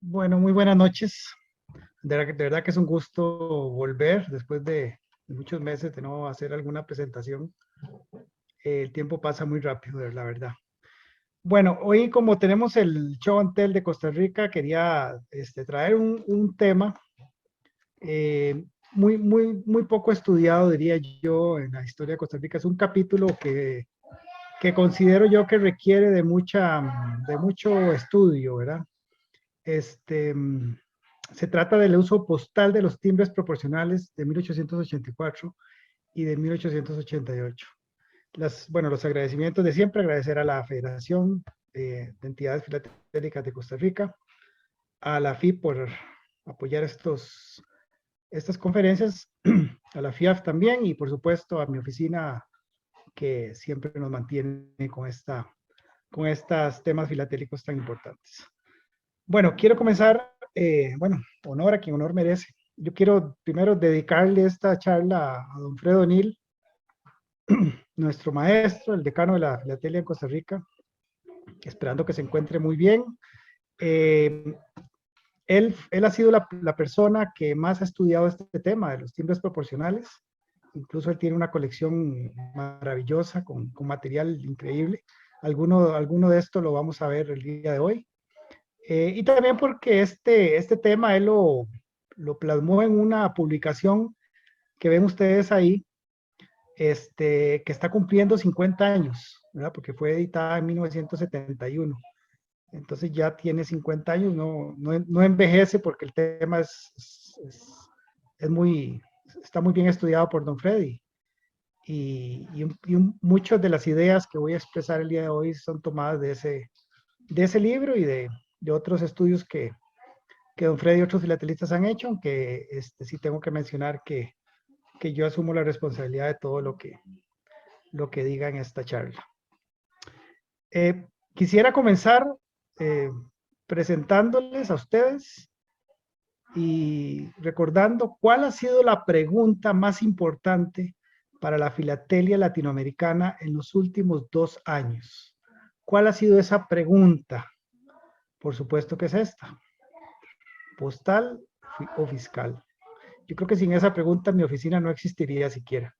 Bueno, muy buenas noches. De verdad que es un gusto volver después de muchos meses de no hacer alguna presentación. El tiempo pasa muy rápido, la verdad. Bueno, hoy como tenemos el Show and Tell de Costa Rica, quería traer un tema muy poco estudiado, diría yo, en la historia de Costa Rica. Es un capítulo que considero yo que requiere de mucho estudio, ¿verdad? Este, mm, Se trata del uso postal de los timbres proporcionales de 1884 y de 1888. Los agradecimientos de siempre, agradecer a la Federación de Entidades Filatélicas de Costa Rica, a la FIP por apoyar estas conferencias, a la FIAF también y por supuesto a mi oficina que siempre nos mantiene con estos temas filatélicos tan importantes. Bueno, quiero comenzar, honor a quien honor merece. Yo quiero primero dedicarle esta charla a don Fredo O'Neill, nuestro maestro, el decano de la Filatelia en Costa Rica, esperando que se encuentre muy bien. Eh, él ha sido la persona que más ha estudiado este tema de los timbres proporcionales. Incluso él tiene una colección maravillosa con material increíble. Alguno de esto lo vamos a ver el día de hoy. Y también porque este tema él lo plasmó en una publicación que ven ustedes ahí, que está cumpliendo 50 años, ¿verdad? Porque fue editada en 1971. Entonces ya tiene 50 años, no envejece porque el tema es muy, está muy bien estudiado por don Freddy. Muchas de las ideas que voy a expresar el día de hoy son tomadas de ese libro y de otros estudios que don Freddy y otros filatelistas han hecho, aunque sí tengo que mencionar que yo asumo la responsabilidad de todo lo que diga en esta charla. Quisiera comenzar eh, presentándoles a ustedes y recordando cuál ha sido la pregunta más importante para la filatelia latinoamericana en los últimos 2 años. ¿Cuál ha sido esa pregunta? Por supuesto que es esta: ¿postal o fiscal? Yo creo que sin esa pregunta mi oficina no existiría siquiera.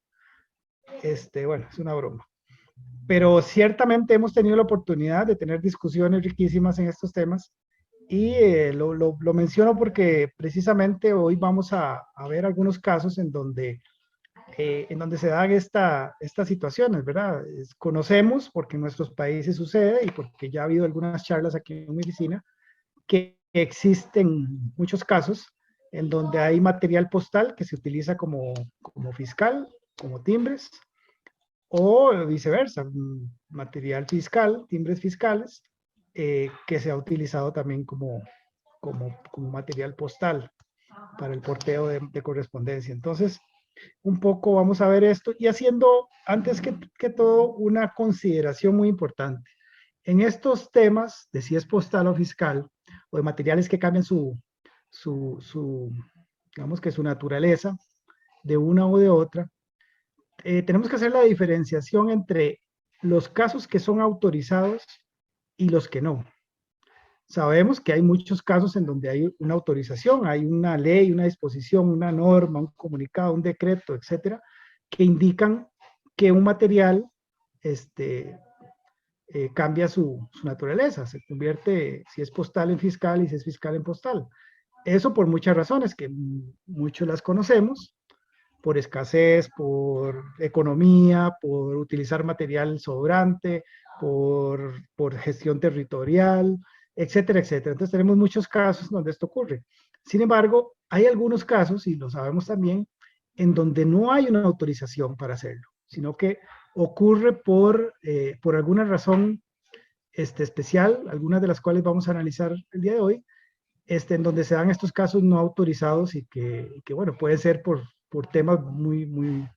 Bueno, es una broma. Pero ciertamente hemos tenido la oportunidad de tener discusiones riquísimas en estos temas y lo menciono porque precisamente hoy vamos a ver algunos casos en donde se dan estas situaciones, ¿verdad? Conocemos, porque en nuestros países sucede y porque ya ha habido algunas charlas aquí en mi oficina, que existen muchos casos en donde hay material postal que se utiliza como fiscal, como timbres, o viceversa, material fiscal, timbres fiscales, que se ha utilizado también como material postal para el porteo de correspondencia. Entonces, un poco vamos a ver esto y haciendo, antes que todo, una consideración muy importante. En estos temas de si es postal o fiscal, o de materiales que cambian digamos que su naturaleza de una o de otra, tenemos que hacer la diferenciación entre los casos que son autorizados y los que no. Sabemos que hay muchos casos en donde hay una autorización, hay una ley, una disposición, una norma, un comunicado, un decreto, etcétera, que indican que un material cambia su naturaleza, se convierte, si es postal, en fiscal y si es fiscal, en postal. Eso por muchas razones, que muchos las conocemos, por escasez, por economía, por utilizar material sobrante, por gestión territorial, etcétera, etcétera. Entonces tenemos muchos casos donde esto ocurre. Sin embargo, hay algunos casos, y lo sabemos también, en donde no hay una autorización para hacerlo, sino que ocurre por alguna razón especial, algunas de las cuales vamos a analizar el día de hoy, en donde se dan estos casos no autorizados y bueno, puede ser por temas muy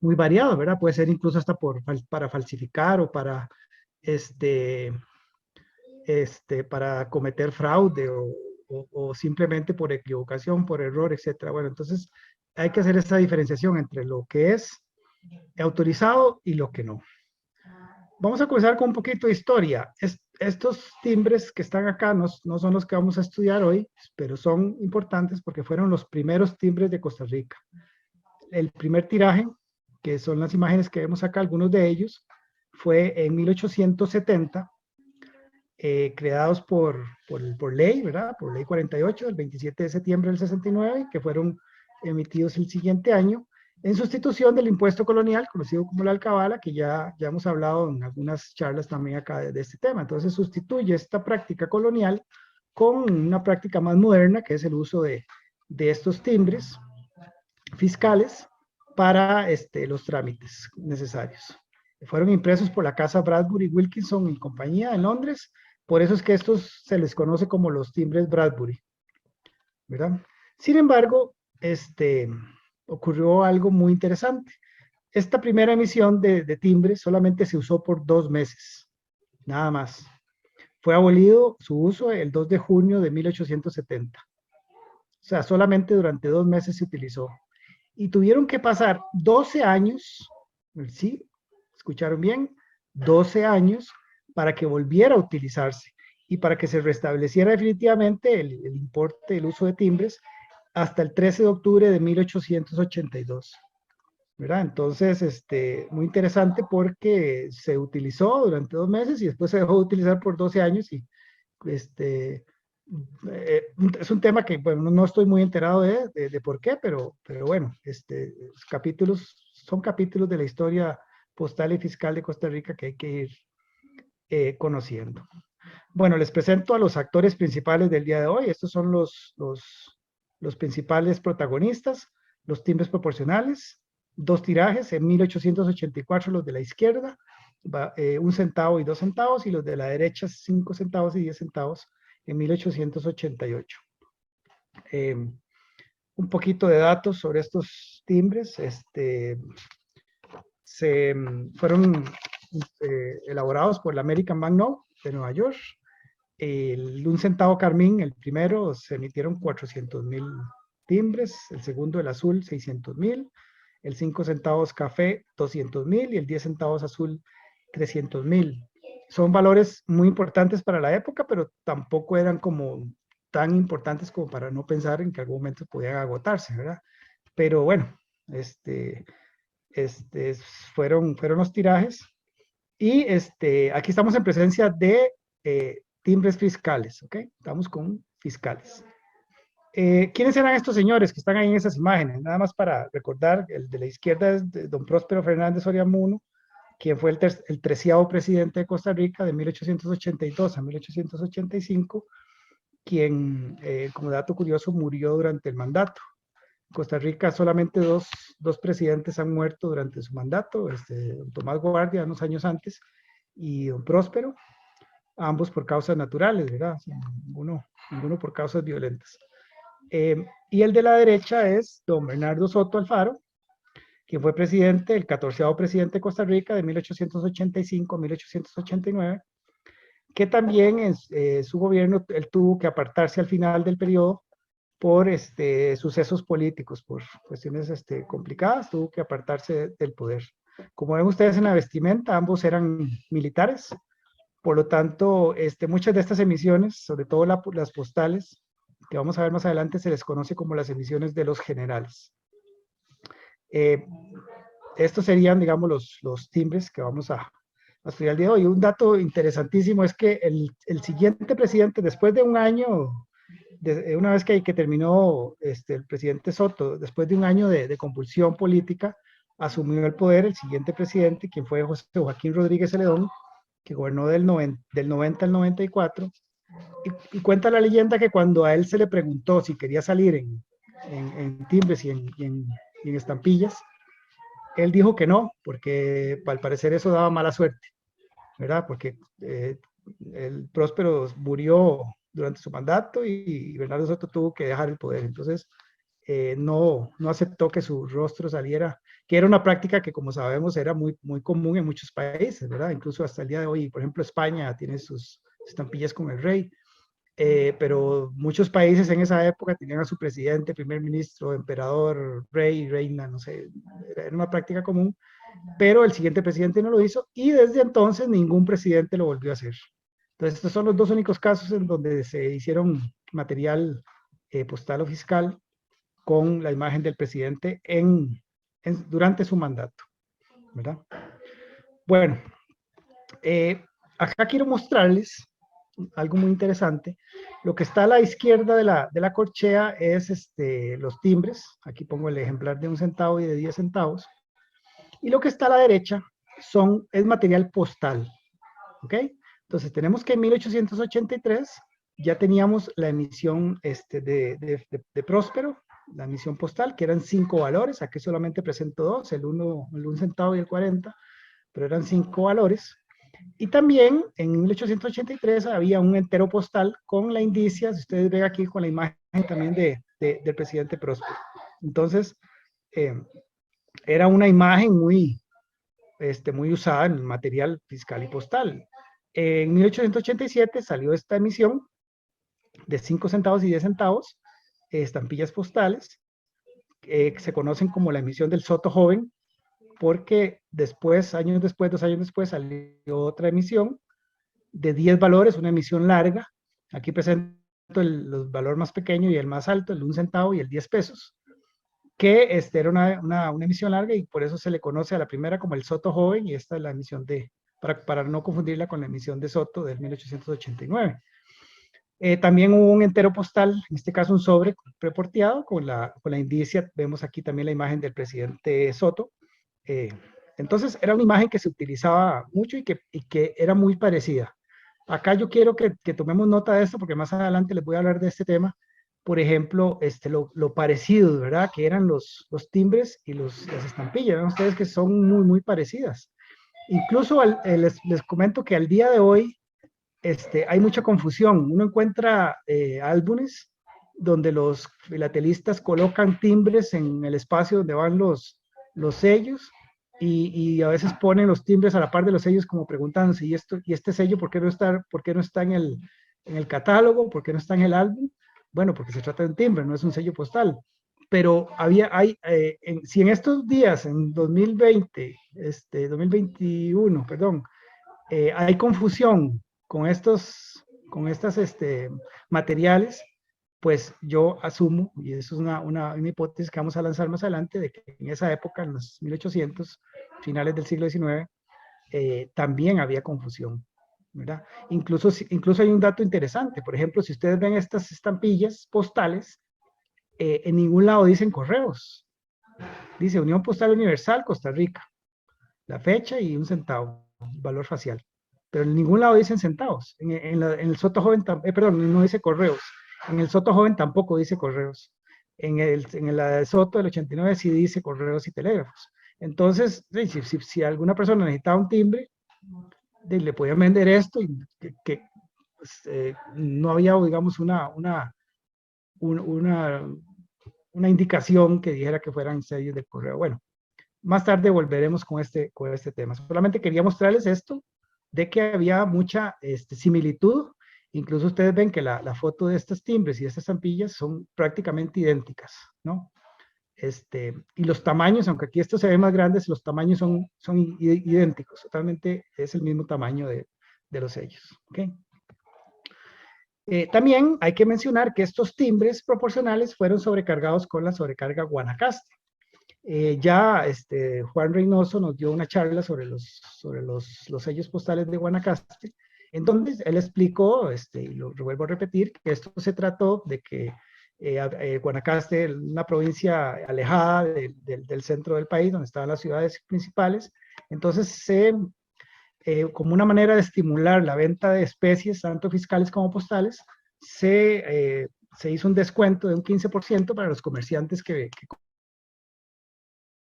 variados, ¿verdad? Puede ser incluso hasta para falsificar o este, para cometer fraude o simplemente por equivocación, por error, etcétera. Bueno, entonces hay que hacer esta diferenciación entre lo que es autorizado y lo que no. Vamos a comenzar con un poquito de historia. Estos timbres que están acá no son los que vamos a estudiar hoy, pero son importantes porque fueron los primeros timbres de Costa Rica. El primer tiraje, que son las imágenes que vemos acá, algunos de ellos, fue en 1870, creados por ley, ¿verdad? Por ley 48, del 27 de septiembre del 69, que fueron emitidos el siguiente año, en sustitución del impuesto colonial, conocido como la alcabala, que ya hemos hablado en algunas charlas también acá de este tema. Entonces sustituye esta práctica colonial con una práctica más moderna, que es el uso de estos timbres fiscales para los trámites necesarios. Fueron impresos por la casa Bradbury Wilkinson y compañía en Londres, por eso es que estos se les conoce como los timbres Bradbury, ¿verdad? Sin embargo, ocurrió algo muy interesante. Esta primera emisión de timbres solamente se usó por 2 meses, nada más. Fue abolido su uso el 2 de junio de 1870. O sea, solamente durante 2 meses se utilizó. Y tuvieron que pasar 12 años, ¿sí? ¿Escucharon bien? 12 años para que volviera a utilizarse y para que se restableciera definitivamente el importe, el uso de timbres hasta el 13 de octubre de 1882. ¿Verdad? Entonces, muy interesante porque se utilizó durante 2 meses y después se dejó de utilizar por 12 años y este, es un tema que, bueno, no estoy muy enterado de por qué, pero bueno, capítulos, son capítulos de la historia postal y fiscal de Costa Rica que hay que ir conociendo. Bueno, les presento a los actores principales del día de hoy. Estos son los principales protagonistas, los timbres proporcionales, 2 tirajes, en 1884 los de la izquierda, 1 centavo y 2 centavos, y los de la derecha 5 centavos y 10 centavos en 1888. Un poquito de datos sobre estos timbres. Fueron elaborados por la American Banknote de Nueva York. El 1 centavo carmín, el primero, se emitieron 400,000 timbres, el segundo, el azul, 600,000, el 5 centavos café, 200,000 y el 10 centavos azul, 300,000. Son valores muy importantes para la época, pero tampoco eran como tan importantes como para no pensar en que algún momento podían agotarse, ¿verdad? Pero bueno, este, fueron los tirajes. Y aquí estamos en presencia de timbres fiscales, ¿ok? Estamos con fiscales. ¿Quiénes eran estos señores que están ahí en esas imágenes? Nada más para recordar, el de la izquierda es de don Próspero Fernández Oriamuno, quien fue el 13º presidente de Costa Rica de 1882 a 1885, quien, como dato curioso, murió durante el mandato. En Costa Rica solamente dos presidentes han muerto durante su mandato, don Tomás Guardia unos años antes y don Próspero, ambos por causas naturales, ¿verdad? Ninguno por causas violentas. Y el de la derecha es don Bernardo Soto Alfaro, quien fue presidente, el 14º presidente de Costa Rica de 1885 a 1889, que también en su gobierno él tuvo que apartarse al final del periodo por sucesos políticos, por cuestiones complicadas, tuvo que apartarse del poder. Como ven ustedes en la vestimenta, ambos eran militares, por lo tanto, muchas de estas emisiones, sobre todo las postales, que vamos a ver más adelante, se les conoce como las emisiones de los generales. Estos serían, digamos, los timbres que vamos a estudiar el día de hoy. Un dato interesantísimo es que el siguiente presidente, después de un año, una vez que terminó el presidente Soto, después de un año de convulsión política, asumió el poder el siguiente presidente, quien fue José Joaquín Rodríguez Celedón, que gobernó del 90 al 94, y cuenta la leyenda que cuando a él se le preguntó si quería salir en timbres y en estampillas, él dijo que no, porque al parecer eso daba mala suerte, ¿verdad? Porque el Próspero murió durante su mandato y Bernardo Soto tuvo que dejar el poder. Entonces, no aceptó que su rostro saliera, que era una práctica que, como sabemos, era muy común en muchos países, ¿verdad? Incluso hasta el día de hoy, por ejemplo, España tiene sus estampillas con el rey, pero muchos países en esa época tenían a su presidente, primer ministro, emperador, rey, reina, no sé, era una práctica común. pero el siguiente presidente no lo hizo y desde entonces ningún presidente lo volvió a hacer. Entonces, estos son los dos únicos casos en donde se hicieron material postal o fiscal con la imagen del presidente durante su mandato, ¿verdad? Bueno, acá quiero mostrarles algo muy interesante. Lo que está a la izquierda de la corchea es los timbres. Aquí pongo el ejemplar de 1 centavo y de 10 centavos. Y lo que está a la derecha es material postal. ¿Ok? Entonces tenemos que en 1883 ya teníamos la emisión de Próspero, la emisión postal, que eran 5 valores. Aquí solamente presento 2, el 1 centavo y el 40, pero eran 5 valores. Y también en 1883 había un entero postal con la indicia, si ustedes ven aquí con la imagen también del presidente Próspero. Entonces, eh, era una imagen muy usada en el material fiscal y postal. En 1887 salió esta emisión de 5 centavos y 10 centavos, estampillas postales, que se conocen como la emisión del Soto Joven, porque después, 2 años después, salió otra emisión de 10 valores, una emisión larga. Aquí presento el valor más pequeño y el más alto, el 1 centavo y el 10 pesos, que era una emisión larga y por eso se le conoce a la primera como el Soto Joven y esta es la emisión para no confundirla con la emisión de Soto del 1889. También hubo un entero postal, en este caso un sobre preporteado con la indicia, vemos aquí también la imagen del presidente Soto. Eh, entonces era una imagen que se utilizaba mucho y que era muy parecida. Acá yo quiero que tomemos nota de esto porque más adelante les voy a hablar de este tema. Por ejemplo, lo parecido, ¿verdad? Que eran los timbres y las estampillas. Ven ustedes que son muy, muy parecidas. Incluso les comento que al día de hoy hay mucha confusión. Uno encuentra álbumes donde los filatelistas colocan timbres en el espacio donde van los sellos y a veces ponen los timbres a la par de los sellos como preguntándose, ¿y este sello por qué no está en el catálogo? ¿Por qué no está en el álbum? Bueno, porque se trata de un timbre, no es un sello postal. Pero si en estos días, en 2021, perdón, hay confusión con estas materiales, pues yo asumo, y eso es una hipótesis que vamos a lanzar más adelante, de que en esa época, en los 1800, finales del siglo XIX, también había confusión, ¿verdad? Incluso hay un dato interesante, por ejemplo, si ustedes ven estas estampillas postales, en ningún lado dicen correos, dice Unión Postal Universal, Costa Rica, la fecha y 1 centavo, valor facial. Pero en ningún lado dicen centavos. En el Soto Joven, perdón, no dice correos. En el Soto Joven tampoco dice correos. En la Soto del 89 sí dice correos y telégrafos. Entonces, si alguna persona necesitaba un timbre, le podían vender esto y pues, no había, digamos, una, una indicación que dijera que fueran sellos de correo. Bueno, más tarde volveremos con este tema. Solamente quería mostrarles esto, de que había mucha similitud. Incluso ustedes ven que la foto de estos timbres y estas estampillas son prácticamente idénticas, ¿no? Y los tamaños, aunque aquí estos se ven más grandes, los tamaños son idénticos, totalmente es el mismo tamaño de los sellos, ¿ok? También hay que mencionar que estos timbres proporcionales fueron sobrecargados con la sobrecarga Guanacaste. Juan Reynoso nos dio una charla sobre los sellos postales de Guanacaste, en donde él explicó, y lo vuelvo a repetir, que esto se trató de que Guanacaste, una provincia alejada del centro del país, donde estaban las ciudades principales, entonces como una manera de estimular la venta de especies, tanto fiscales como postales, se hizo un descuento de un 15% para los comerciantes que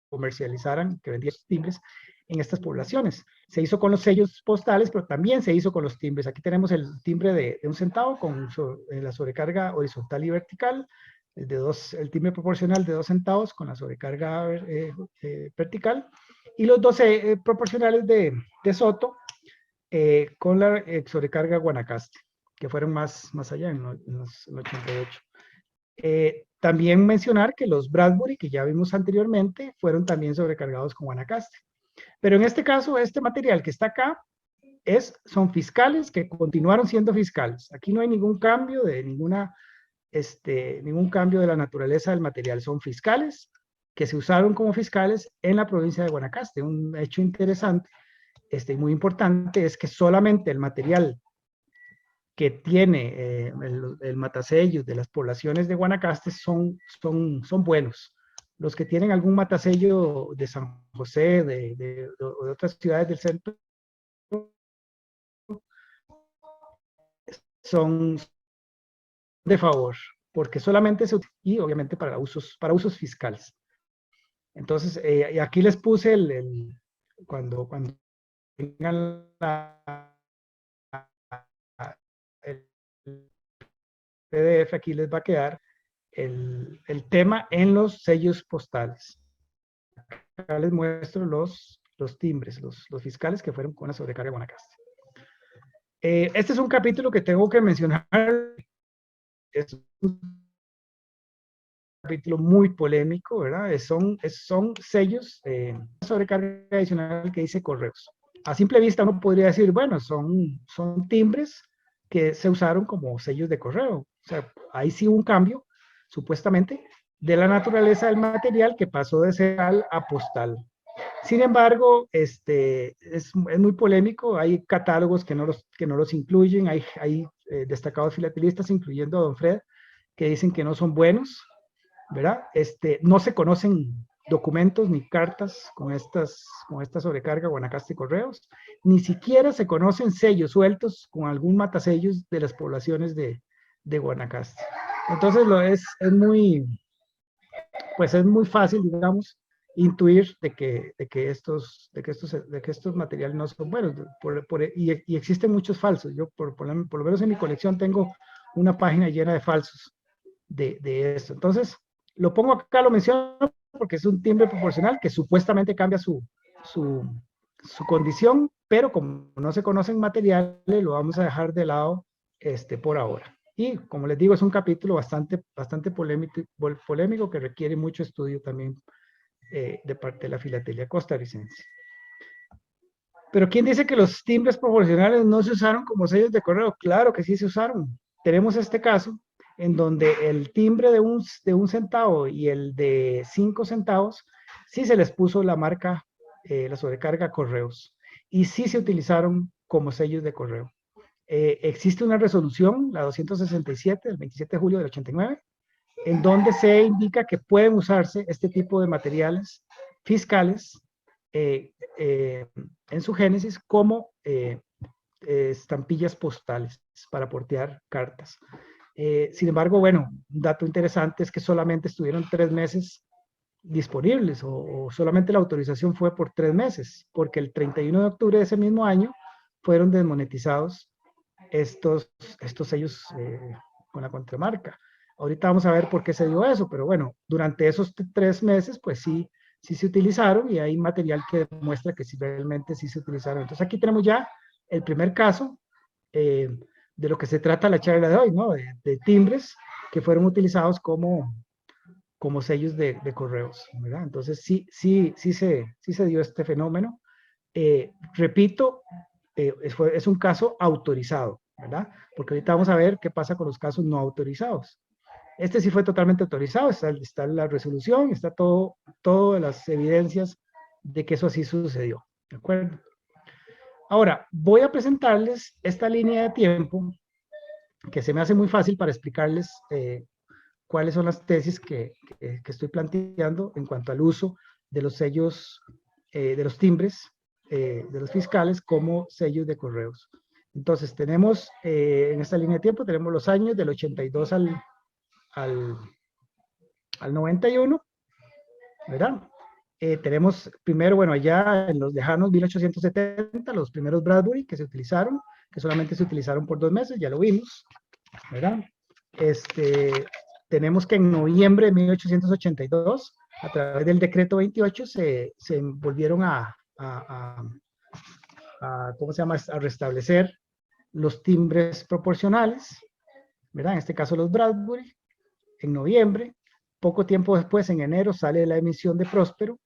comercializaran, que vendían timbres en estas poblaciones. Se hizo con los sellos postales, pero también se hizo con los timbres. Aquí tenemos el timbre de 1 centavo con la sobrecarga horizontal y vertical, el timbre proporcional de 2 centavos con la sobrecarga vertical, y los 12 proporcionales de Soto con la sobrecarga Guanacaste, que fueron más allá en los 88. También mencionar que los Bradbury, que ya vimos anteriormente, fueron también sobrecargados con Guanacaste. Pero en este caso, este material que está acá son fiscales que continuaron siendo fiscales. Aquí no hay ningún cambio de ningún cambio de la naturaleza del material. Son fiscales que se usaron como fiscales en la provincia de Guanacaste. Un hecho interesante, muy importante, es que solamente el material que tiene el matasellos de las poblaciones de Guanacaste son buenos. Los que tienen algún matasello de San José, de otras ciudades del centro, son de favor, porque solamente se utiliza, y obviamente para usos fiscales. Entonces, aquí les puse cuando tengan el PDF, aquí les va a quedar el tema en los sellos postales. Acá les muestro los timbres, los fiscales que fueron con la sobrecarga de Guanacaste. Este es un capítulo que tengo que mencionar. Es un capítulo muy polémico, ¿verdad? Son sellos, sobrecarga adicional que dice correos. A simple vista uno podría decir, bueno, son timbres que se usaron como sellos de correo. O sea, ahí sí hubo un cambio, supuestamente, de la naturaleza del material que pasó de serial a postal. Sin embargo, es muy polémico. Hay catálogos que no los incluyen. Hay destacados filatelistas, incluyendo a Don Fred, que dicen que no son buenos, ¿verdad? No se conocen documentos ni cartas con esta sobrecarga Guanacaste Correos. Ni siquiera se conocen sellos sueltos con algún matasellos de las poblaciones de Guanacaste. Entonces, es muy fácil, digamos, intuir de que estos materiales no son buenos, y existen muchos falsos. Yo, por lo menos en mi colección, tengo una página llena de falsos de esto. Entonces, lo pongo acá, lo menciono, porque es un timbre proporcional que supuestamente cambia su condición, pero como no se conocen materiales, lo vamos a dejar de lado por ahora. Y como les digo, es un capítulo bastante polémico que requiere mucho estudio también de parte de la filatelia costarricense. Pero ¿quién dice que los timbres proporcionales no se usaron como sellos de correo? Claro que sí se usaron. Tenemos este caso en donde el timbre de un centavo y el de 5 centavos, sí se les puso la marca, la sobrecarga correos, y sí se utilizaron como sellos de correo. Existe una resolución, la 267, del 27 de julio del 89, en donde se indica que pueden usarse este tipo de materiales fiscales en su génesis como estampillas postales para portear cartas. Sin embargo, bueno, un dato interesante es que solamente estuvieron 3 meses disponibles, o solamente la autorización fue por 3 meses, porque el 31 de octubre de ese mismo año fueron desmonetizados estos sellos con la contramarca. Ahorita vamos a ver por qué se dio eso, pero bueno, durante esos 3 meses, pues sí se utilizaron, y hay material que demuestra que sí, realmente sí se utilizaron. Entonces aquí tenemos ya el primer caso de lo que se trata la charla de hoy, ¿no? De timbres que fueron utilizados como sellos de correos, ¿verdad? Entonces sí se dio este fenómeno. Repito, es un caso autorizado, ¿verdad? Porque ahorita vamos a ver qué pasa con los casos no autorizados. Este sí fue totalmente autorizado, está la resolución, está todas las evidencias de que eso así sucedió, ¿de acuerdo? Ahora, voy a presentarles esta línea de tiempo que se me hace muy fácil para explicarles cuáles son las tesis que estoy planteando en cuanto al uso de los sellos, de los timbres, de los fiscales como sellos de correos. Entonces, tenemos en esta línea de tiempo, tenemos los años del 82 al 91, ¿verdad? Tenemos primero, bueno, allá en los lejanos 1870, los primeros Bradbury que se utilizaron, que solamente se utilizaron por 2 meses, ya lo vimos, ¿verdad? Tenemos que en noviembre de 1882, a través del decreto 28, se volvieron ¿cómo se llama?, a restablecer los timbres proporcionales, ¿verdad? En este caso los Bradbury, en noviembre. Poco tiempo después, en enero, sale la emisión de Próspero,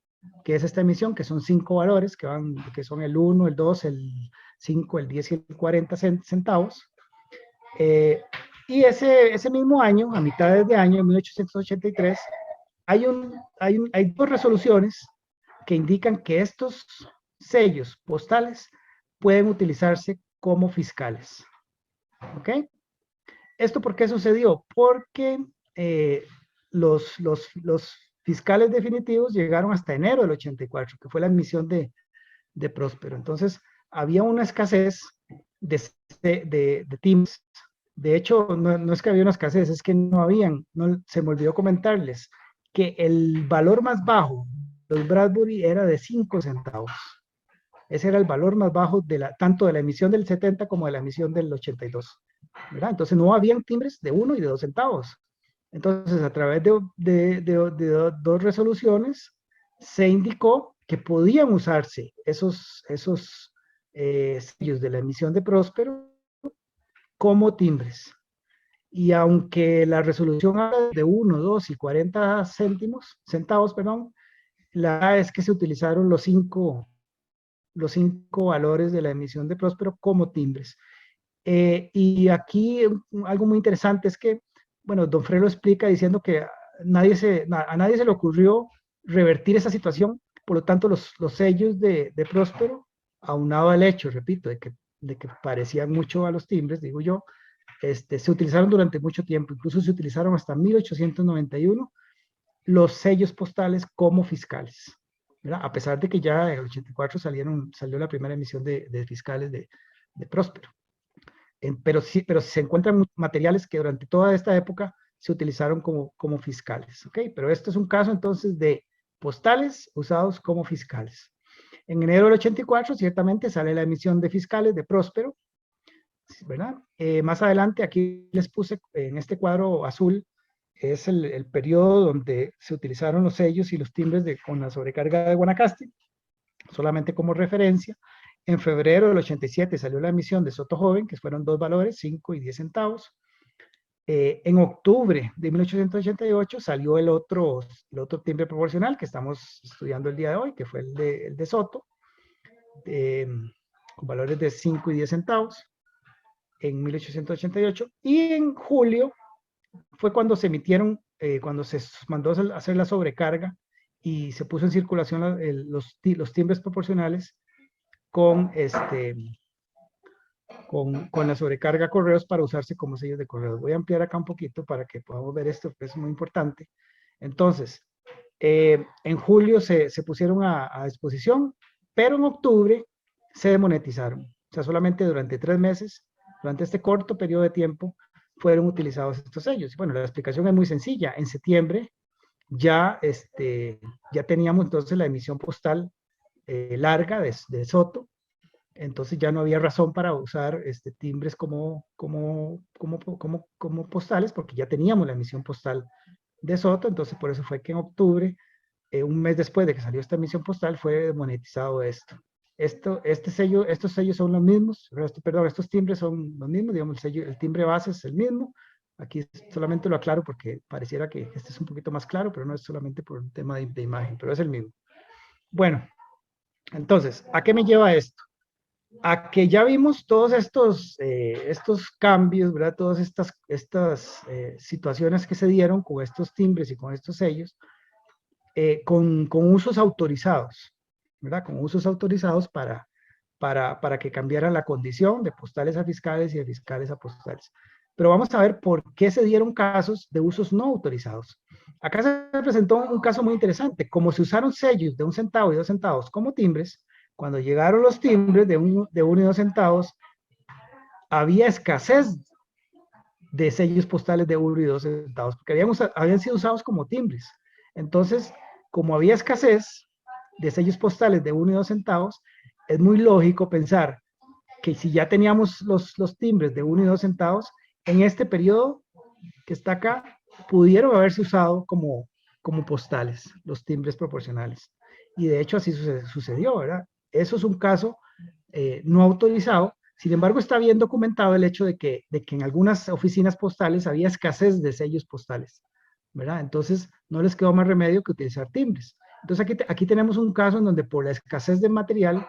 que es esta emisión, que son 5 valores, que son el 1, el 2, el 5, el 10 y el 40 centavos. Y ese mismo año, a mitad de año, en 1883, hay dos resoluciones que indican que estos sellos postales pueden utilizarse como fiscales. ¿Ok? ¿Esto por qué sucedió? Porque los fiscales definitivos llegaron hasta enero del 84, que fue la admisión de Próspero. Entonces, había una escasez de teams. De hecho, no es que había una escasez, es que no habían, se me olvidó comentarles que el valor más bajo de los Bradbury era de 5 centavos. Ese era el valor más bajo tanto de la emisión del 70 como de la emisión del 82. ¿Verdad? Entonces no habían timbres de 1 y de 2 centavos. Entonces, a través de dos resoluciones, se indicó que podían usarse esos sellos de la emisión de Próspero como timbres. Y aunque la resolución habla de 1, 2 y 40 centavos, perdón, la verdad es que se utilizaron los cinco valores de la emisión de Próspero como timbres. Y aquí algo muy interesante es que, bueno, Don Fred lo explica diciendo que a nadie se le ocurrió revertir esa situación, por lo tanto los sellos de Próspero, aunado al hecho, repito, de que parecían mucho a los timbres, digo yo, se utilizaron durante mucho tiempo, incluso se utilizaron hasta 1891 los sellos postales como fiscales, ¿verdad? A pesar de que ya en el 84 salió la primera emisión de fiscales de Próspero. Pero se encuentran materiales que durante toda esta época se utilizaron como fiscales, ¿ok? Pero esto es un caso entonces de postales usados como fiscales. En enero del 84 ciertamente sale la emisión de fiscales de Próspero, ¿verdad? Más adelante aquí les puse en este cuadro azul, es el periodo donde se utilizaron los sellos y los timbres con la sobrecarga de Guanacaste, solamente como referencia. En febrero del 87 salió la emisión de Soto Joven, que fueron dos valores, 5 y 10 centavos. En octubre de 1888 salió el otro timbre proporcional que estamos estudiando el día de hoy, que fue el de Soto, con valores de 5 y 10 centavos en 1888. Y en julio fue cuando se emitieron, cuando se mandó a hacer la sobrecarga y se puso en circulación los timbres proporcionales con, con la sobrecarga correos para usarse como sellos de correos. Voy a ampliar acá un poquito para que podamos ver esto, que es muy importante. Entonces, en julio se pusieron a disposición, pero en octubre se demonetizaron. O sea, solamente durante 3 meses, durante este corto periodo de tiempo, fueron utilizados estos sellos. Bueno, la explicación es muy sencilla. En septiembre ya, ya teníamos entonces la emisión postal larga de Soto, entonces ya no había razón para usar timbres como postales, porque ya teníamos la emisión postal de Soto, entonces por eso fue que en octubre, un mes después de que salió esta emisión postal, fue monetizado esto. Estos sellos son los mismos, perdón, estos timbres son los mismos, digamos, el timbre base es el mismo. Aquí solamente lo aclaro porque pareciera que este es un poquito más claro, pero no es solamente por un tema de imagen, pero es el mismo. Bueno, entonces, ¿a qué me lleva esto? A que ya vimos todos estos cambios, ¿verdad? Todas estas situaciones que se dieron con estos timbres y con estos sellos, con usos autorizados, ¿verdad? Con usos autorizados para que cambiaran la condición de postales a fiscales y de fiscales a postales. Pero vamos a ver por qué se dieron casos de usos no autorizados. Acá se presentó un caso muy interesante. Como se usaron sellos de 1 centavo y 2 centavos como timbres, cuando llegaron los timbres de 1 y 2 centavos, había escasez de sellos postales de 1 y 2 centavos, porque habían sido usados como timbres. Entonces, como había escasez de sellos postales de 1 y 2 centavos, es muy lógico pensar que si ya teníamos los timbres de 1 y 2 centavos, en este periodo que está acá, pudieron haberse usado como postales, los timbres proporcionales. Y de hecho así sucedió, ¿verdad? Eso es un caso no autorizado. Sin embargo, está bien documentado el hecho de que en algunas oficinas postales había escasez de sellos postales, ¿verdad? Entonces, no les quedó más remedio que utilizar timbres. Entonces aquí tenemos un caso en donde por la escasez de material,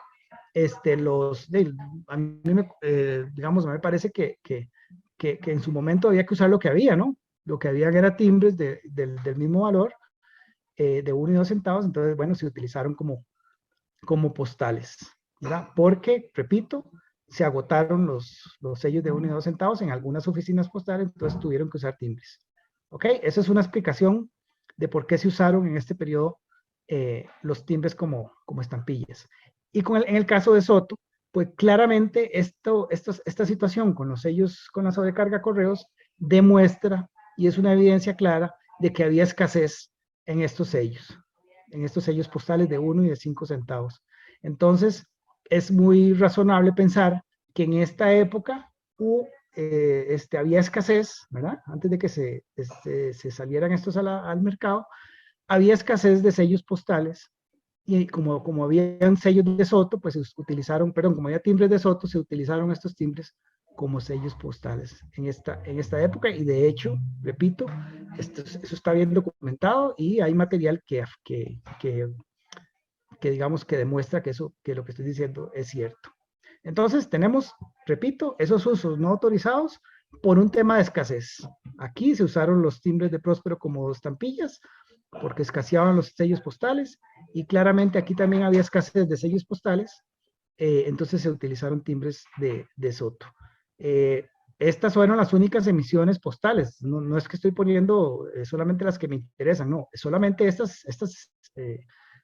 a mí digamos, a mí me parece que en su momento había que usar lo que había, ¿no? Lo que había era timbres del mismo valor, de 1 y 2 centavos, entonces, bueno, se utilizaron como postales, ¿verdad? Porque, repito, se agotaron los sellos de 1 y 2 centavos en algunas oficinas postales, entonces tuvieron que usar timbres. ¿Ok? Esa es una explicación de por qué se usaron en este periodo los timbres como estampillas. Y en el caso de Soto, pues claramente esta situación con los sellos, con la sobrecarga correos, demuestra y es una evidencia clara de que había escasez en estos sellos postales de 1 y de 5 centavos. Entonces, es muy razonable pensar que en esta época había escasez, ¿verdad? Antes de que se salieran estos al mercado, había escasez de sellos postales y como habían sellos de Soto, pues se utilizaron, perdón, como había timbres de Soto, se utilizaron estos timbres como sellos postales en esta época y de hecho, repito, eso está bien documentado y hay material que digamos que demuestra que lo que estoy diciendo es cierto. Entonces tenemos, repito, esos usos no autorizados por un tema de escasez. Aquí se usaron los timbres de Próspero como estampillas porque escaseaban los sellos postales y claramente aquí también había escasez de sellos postales, entonces se utilizaron timbres de Soto. Estas fueron las únicas emisiones postales, no es que estoy poniendo solamente las que me interesan, no, solamente estas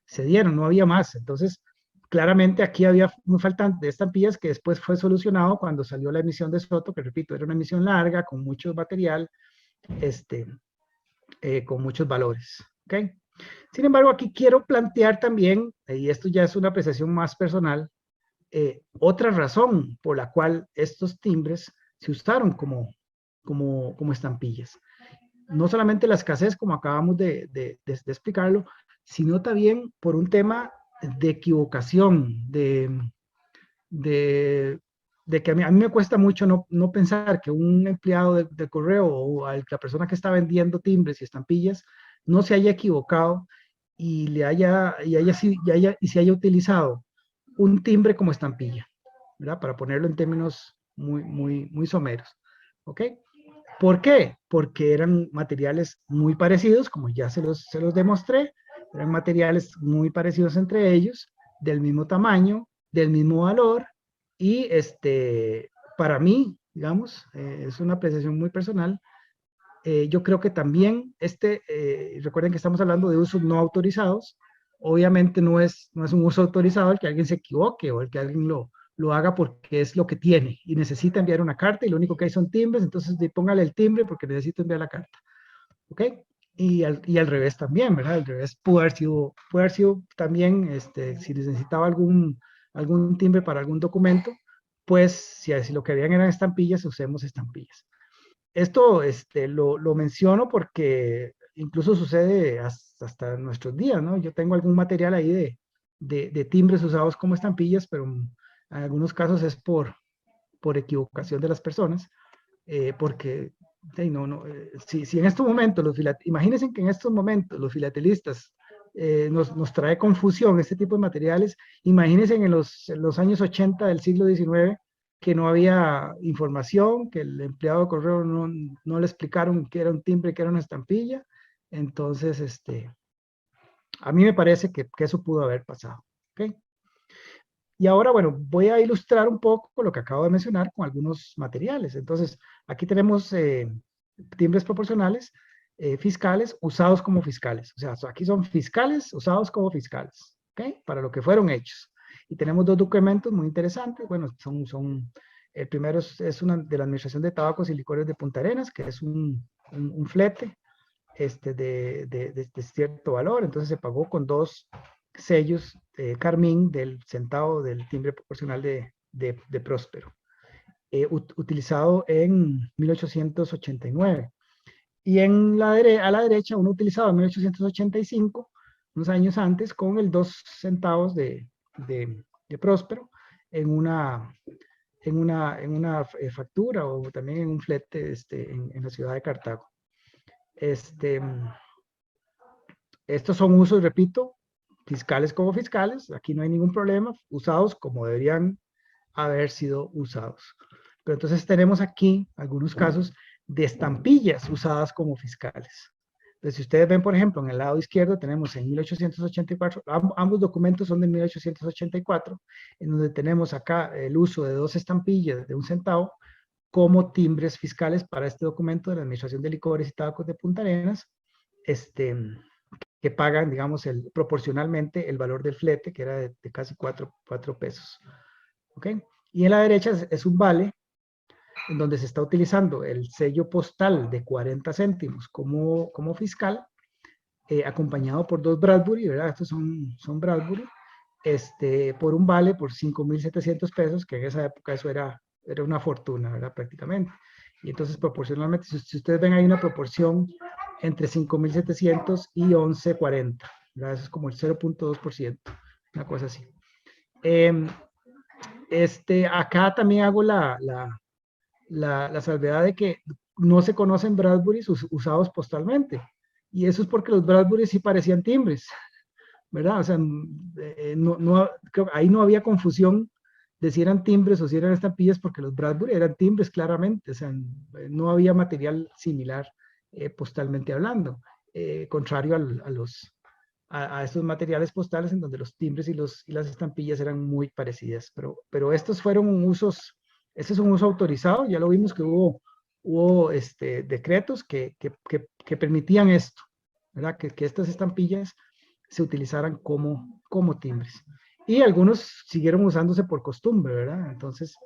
se dieron, no había más. Entonces, claramente aquí había un faltante de estampillas que después fue solucionado cuando salió la emisión de Soto, que repito, era una emisión larga, con mucho material, este, con muchos valores. ¿Ok? Sin embargo, aquí quiero plantear también, y esto ya es una apreciación más personal, otra razón por la cual estos timbres se usaron como estampillas. No solamente la escasez, como acabamos de explicarlo, sino también por un tema de equivocación, de, de que a mí me cuesta mucho no pensar que un empleado de correo o la persona que está vendiendo timbres y estampillas no se haya equivocado y y se haya utilizado un timbre como estampilla, ¿verdad? Para ponerlo en términos muy someros. ¿Ok? ¿Por qué? Porque eran materiales muy parecidos, como ya se los demostré, eran materiales muy parecidos entre ellos, del mismo tamaño, del mismo valor, y para mí, digamos, es una apreciación muy personal. Yo creo que también recuerden que estamos hablando de usos no autorizados, obviamente no es un uso autorizado el que alguien se equivoque o el que alguien lo haga porque es lo que tiene y necesita enviar una carta y lo único que hay son timbres, entonces póngale el timbre porque necesito enviar la carta. ¿Ok? Y al revés también, ¿verdad? Al revés pudo haber sido también, si necesitaba algún timbre para algún documento, pues si lo que habían eran estampillas, usemos estampillas. Esto lo menciono porque incluso sucede hasta nuestros días, ¿no? Yo tengo algún material ahí de timbres usados como estampillas, pero en algunos casos es por equivocación de las personas, porque si en estos momentos, imagínense que en estos momentos los filatelistas nos trae confusión este tipo de materiales, imagínense en los años 80 del siglo XIX que no había información, que el empleado de correo no le explicaron que era un timbre, que era una estampilla, entonces a mí me parece que eso pudo haber pasado. ¿Ok? Y ahora, bueno, voy a ilustrar un poco lo que acabo de mencionar con algunos materiales. Entonces, aquí tenemos timbres proporcionales fiscales usados como fiscales. O sea, aquí son fiscales usados como fiscales, ¿ok? Para lo que fueron hechos. Y tenemos dos documentos muy interesantes. Bueno, el primero es una de la Administración de Tabacos y Licores de Punta Arenas, que es un flete de cierto valor. Entonces se pagó con dos sellos carmín del centavo del timbre proporcional de Próspero, utilizado en 1889. Y a la derecha, uno utilizado en 1885, unos años antes, con el 2 centavos de Próspero en una factura o también en un flete en la ciudad de Cartago. Estos son usos, repito, fiscales como fiscales, aquí no hay ningún problema, usados como deberían haber sido usados. Pero entonces tenemos aquí algunos casos de estampillas usadas como fiscales. Entonces, si ustedes ven, por ejemplo, en el lado izquierdo tenemos en 1884, ambos documentos son de 1884, en donde tenemos acá el uso de 2 estampillas de 1 centavo como timbres fiscales para este documento de la Administración de Licores y Tabacos de Punta Arenas, que pagan, digamos, proporcionalmente el valor del flete, que era de casi 4 pesos. ¿Ok? Y en la derecha es un vale en donde se está utilizando el sello postal de 40 céntimos como fiscal, acompañado por 2 Bradbury, ¿verdad? Estos son Bradbury, por un vale por 5.700 pesos, que en esa época eso era una fortuna, ¿verdad? Prácticamente. Y entonces proporcionalmente, si ustedes ven, hay una proporción entre 5.700 y 11.40, ¿verdad? Eso es como el 0.2%, una cosa así. Acá también hago la salvedad de que no se conocen Bradburys usados postalmente. Y eso es porque los Bradburys sí parecían timbres, ¿verdad? O sea, ahí no había confusión de si eran timbres o si eran estampillas, porque los Bradbury eran timbres claramente, o sea, no había material similar postalmente hablando, contrario a estos materiales postales en donde los timbres y las estampillas eran muy parecidas, pero estos fueron usos, este es un uso autorizado, ya lo vimos que hubo decretos que permitían esto, ¿verdad? Que estas estampillas se utilizaran como timbres. Y algunos siguieron usándose por costumbre, ¿verdad? Entonces,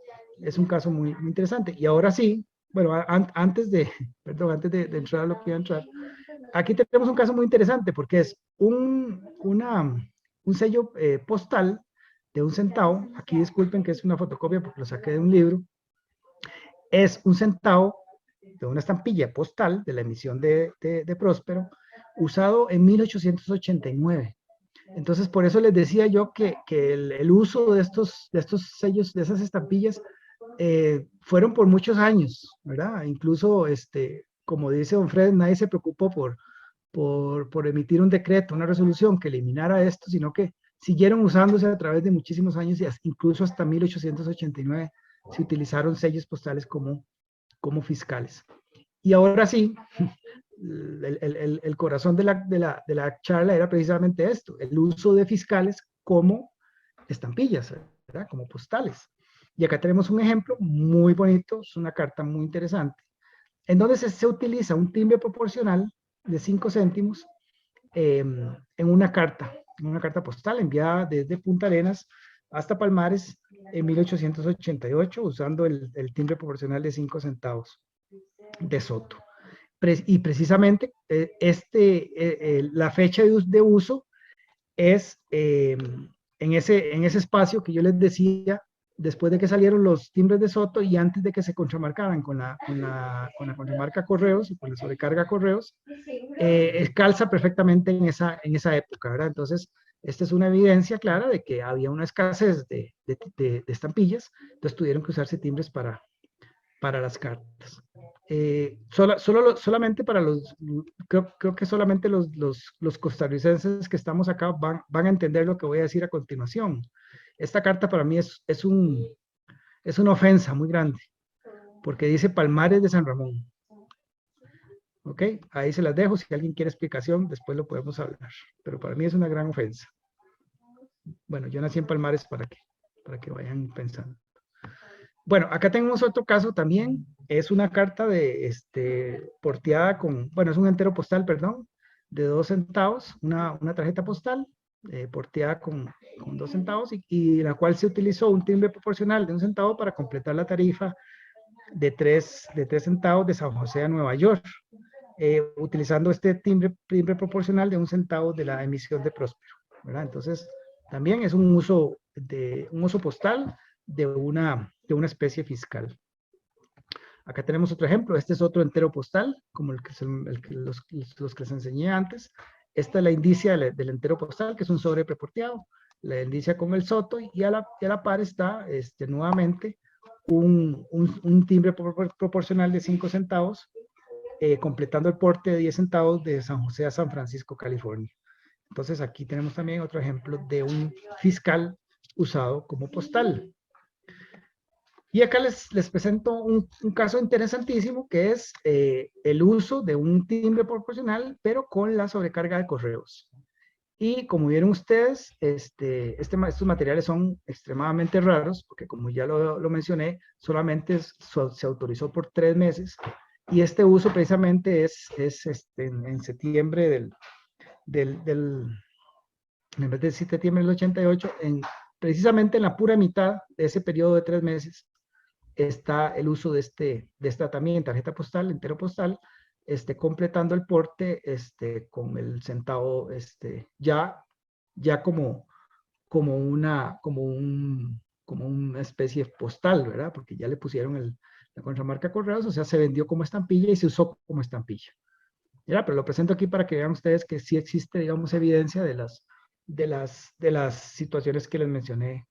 es un caso muy, muy interesante. Y ahora sí, bueno, antes de, perdón, antes de entrar a lo que iba a entrar, aquí tenemos un caso muy interesante porque es un sello postal de 1 centavo. Aquí disculpen que es una fotocopia porque lo saqué de un libro. Es 1 centavo de una estampilla postal de la emisión de Próspero, usado en 1889. Entonces, por eso les decía yo que el uso de estos sellos, de esas estampillas, fueron por muchos años, ¿verdad? Incluso, como dice don Fred, nadie se preocupó por emitir un decreto, una resolución que eliminara esto, sino que siguieron usándose a través de muchísimos años y incluso hasta 1889 se utilizaron sellos postales como fiscales. Y ahora sí, el corazón de la charla era precisamente esto, el uso de fiscales como estampillas, ¿verdad? Como postales. Y acá tenemos un ejemplo muy bonito, es una carta muy interesante, en donde se utiliza un timbre proporcional de 5 céntimos en una carta postal enviada desde Punta Arenas hasta Palmares en 1888, usando el timbre proporcional de 5 centavos de Soto. Y precisamente la fecha de uso es en ese espacio que yo les decía, después de que salieron los timbres de Soto y antes de que se contramarcaran con la contramarca Correos y con la sobrecarga Correos, calza perfectamente en esa época, ¿verdad? Entonces, esta es una evidencia clara de que había una escasez de estampillas, entonces tuvieron que usarse timbres para las cartas. Solamente para creo que solamente los costarricenses que estamos acá van a entender lo que voy a decir a continuación. Esta carta para mí es una ofensa muy grande, porque dice Palmares de San Ramón. ¿Ok? Ahí se las dejo. Si alguien quiere explicación, después lo podemos hablar. Pero para mí es una gran ofensa. Bueno, yo nací en Palmares para que vayan pensando. Bueno, acá tenemos otro caso también. Es una carta porteada bueno, es un entero postal, perdón, de 2 centavos, una tarjeta postal porteada con 2 centavos y la cual se utilizó un timbre proporcional de 1 centavo para completar la tarifa de 3 centavos de San José a Nueva York, utilizando este timbre proporcional de 1 centavo de la emisión de Próspero, ¿verdad? Entonces, también es un uso postal de una especie fiscal. Acá tenemos otro ejemplo. Este es otro entero postal, como los que les enseñé antes. Esta es la indicia del entero postal, que es un sobre preporteado. La indicia con el soto y a la par está nuevamente un timbre proporcional de 5 centavos, completando el porte de 10 centavos de San José a San Francisco, California. Entonces aquí tenemos también otro ejemplo de un fiscal usado como postal. Y acá les presento un caso interesantísimo que es el uso de un timbre proporcional, pero con la sobrecarga de correos. Y como vieron ustedes, estos materiales son extremadamente raros, porque como ya lo mencioné, solamente se autorizó por 3 meses. Y este uso precisamente es en septiembre en vez de septiembre del 88, precisamente en la pura mitad de ese periodo de 3 meses, está el uso de esta también tarjeta postal, entero postal, completando el porte con el centavo ya como una especie postal, ¿verdad? Porque ya le pusieron la contramarca Correos, o sea, se vendió como estampilla y se usó como estampilla. ¿Ya? Pero lo presento aquí para que vean ustedes que sí existe, digamos, evidencia de las situaciones que les mencioné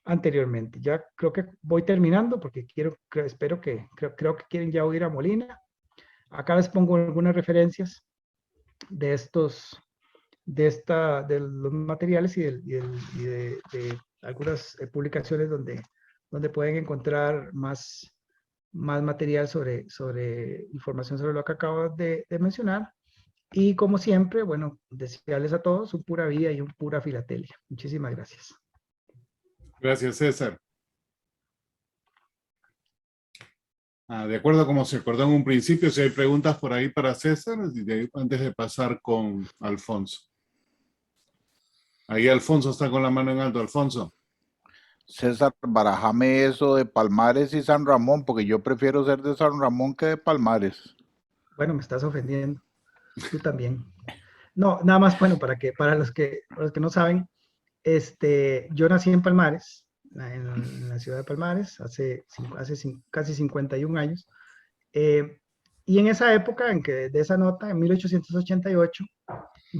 anteriormente. Ya creo que voy terminando porque creo que quieren ya oír a Molina. Acá les pongo algunas referencias de de los materiales y de algunas publicaciones donde pueden encontrar más material sobre información sobre lo que acabo de mencionar. Y como siempre, bueno, desearles a todos un pura vida y un pura filatelia. Muchísimas gracias. Gracias, César. De acuerdo a como se acordó en un principio, si hay preguntas por ahí para César, antes de pasar con Alfonso. Ahí Alfonso está con la mano en alto. Alfonso. César, barajame eso de Palmares y San Ramón, porque yo prefiero ser de San Ramón que de Palmares. Bueno, me estás ofendiendo. Tú también. No, nada más, bueno, para los que no saben, yo nací en Palmares, en la ciudad de Palmares, hace casi 51 años. Y en esa época, de esa nota, en 1888,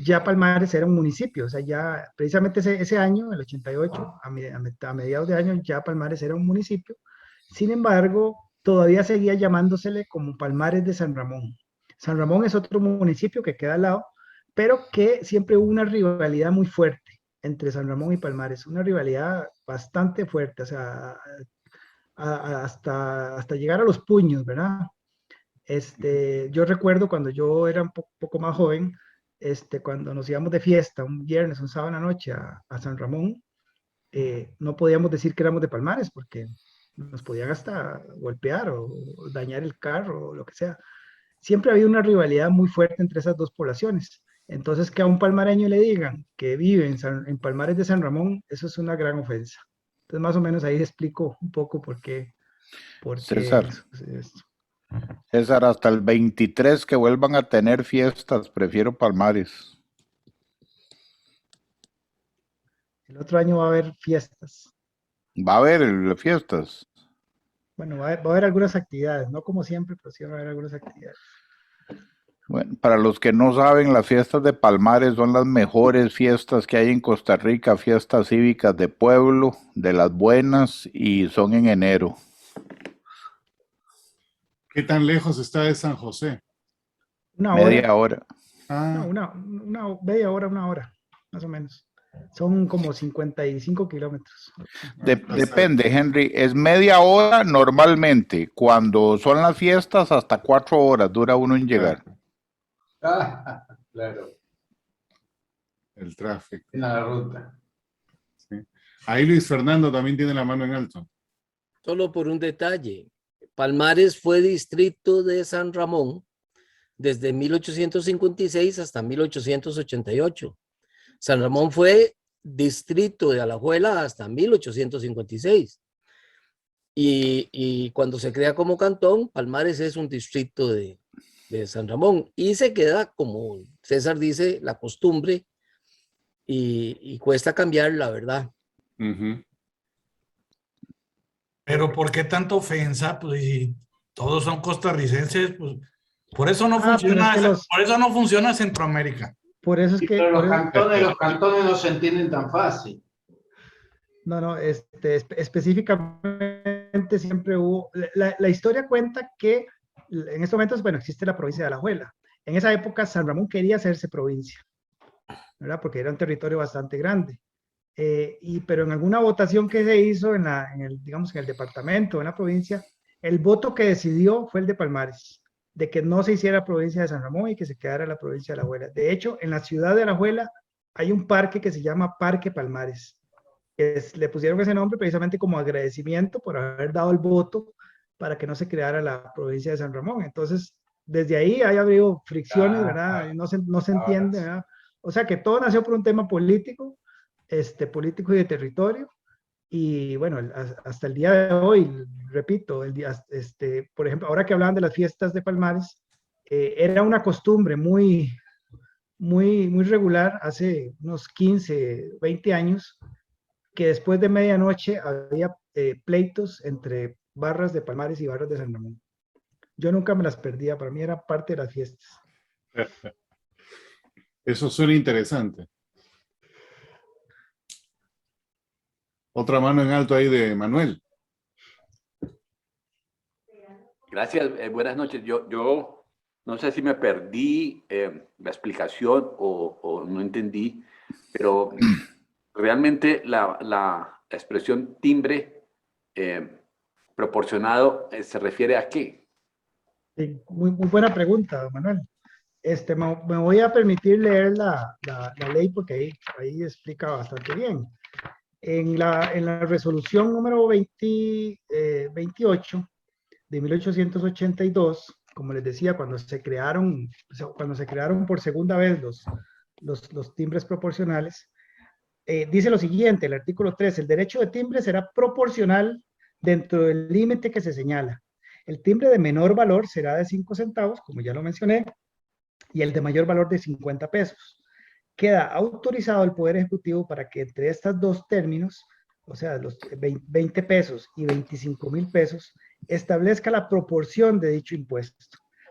ya Palmares era un municipio. O sea, ya precisamente ese año, el 88, a mediados de año, ya Palmares era un municipio. Sin embargo, todavía seguía llamándosele como Palmares de San Ramón. San Ramón es otro municipio que queda al lado, pero que siempre hubo una rivalidad muy fuerte entre San Ramón y Palmares, una rivalidad bastante fuerte, o sea, hasta llegar a los puños, ¿verdad? Yo recuerdo cuando yo era un poco más joven, cuando nos íbamos de fiesta un viernes, un sábado en la noche a San Ramón, no podíamos decir que éramos de Palmares porque nos podían hasta golpear o dañar el carro o lo que sea. Siempre ha habido una rivalidad muy fuerte entre esas dos poblaciones. Entonces, que a un palmareño le digan que vive en Palmares de San Ramón, eso es una gran ofensa. Entonces, más o menos ahí explico un poco por qué César, sucede esto. César, hasta el 23 que vuelvan a tener fiestas, prefiero Palmares. El otro año va a haber fiestas. Va a haber fiestas. Bueno, va a haber algunas actividades, no como siempre, pero sí va a haber algunas actividades. Bueno, para los que no saben, las fiestas de Palmares son las mejores fiestas que hay en Costa Rica, fiestas cívicas de pueblo, de las buenas, y son en enero. ¿Qué tan lejos está de San José? Media hora. No, una media hora, una hora, más o menos. Son como 55 kilómetros. Depende, Henry. Es media hora normalmente. Cuando son las fiestas, hasta 4 horas dura uno en llegar. Claro. El tráfico. En la ruta. Sí. Ahí Luis Fernando también tiene la mano en alto. Solo por un detalle. Palmares fue distrito de San Ramón desde 1856 hasta 1888. San Ramón fue distrito de Alajuela hasta 1856. Y cuando se crea como cantón, Palmares es un distrito de San Ramón y se queda, como César dice, la costumbre y cuesta cambiar, la verdad. Pero ¿por qué tanta ofensa? Pues si todos son costarricenses, pues por eso no funciona, por eso no funciona Centroamérica. Por eso es que pero los cantones no se entienden tan fácil. No, específicamente siempre hubo, la historia cuenta que en estos momentos, bueno, existe la provincia de Alajuela. En esa época San Ramón quería hacerse provincia. ¿verdad? Porque era un territorio bastante grande. Pero en alguna votación que se hizo digamos, en el departamento, en la provincia, el voto que decidió fue el de Palmares, de que no se hiciera provincia de San Ramón y que se quedara la provincia de Alajuela. De hecho, en la ciudad de Alajuela hay un parque que se llama Parque Palmares. Le pusieron ese nombre precisamente como agradecimiento por haber dado el voto para que no se creara la provincia de San Ramón. Entonces, desde ahí ha habido fricciones, ¿verdad? No se entiende, ¿verdad? O sea que todo nació por un tema político, político y de territorio. Y bueno, hasta el día de hoy, repito, por ejemplo, ahora que hablaban de las fiestas de Palmares, era una costumbre muy regular hace unos 15, 20 años, que después de medianoche había pleitos entre barras de Palmares y barras de San Ramón. Yo nunca me las perdía, para mí era parte de las fiestas. Eso suena interesante. Otra mano en alto ahí de Manuel. Gracias, buenas noches. Yo no sé si me perdí la explicación o no entendí, pero realmente la expresión timbre proporcionado se refiere a qué. Sí, muy buena pregunta, Manuel. Me voy a permitir leer la ley porque ahí explica bastante bien. En la resolución número 28 de 1882, como les decía, cuando se crearon por segunda vez los timbres proporcionales, dice lo siguiente, el artículo 3, el derecho de timbre será proporcional dentro del límite que se señala. El timbre de menor valor será de 5 centavos, como ya lo mencioné, y el de mayor valor de 50 pesos. Queda autorizado el Poder Ejecutivo para que entre estos dos términos, o sea, los 20 pesos y 25,000 pesos, establezca la proporción de dicho impuesto.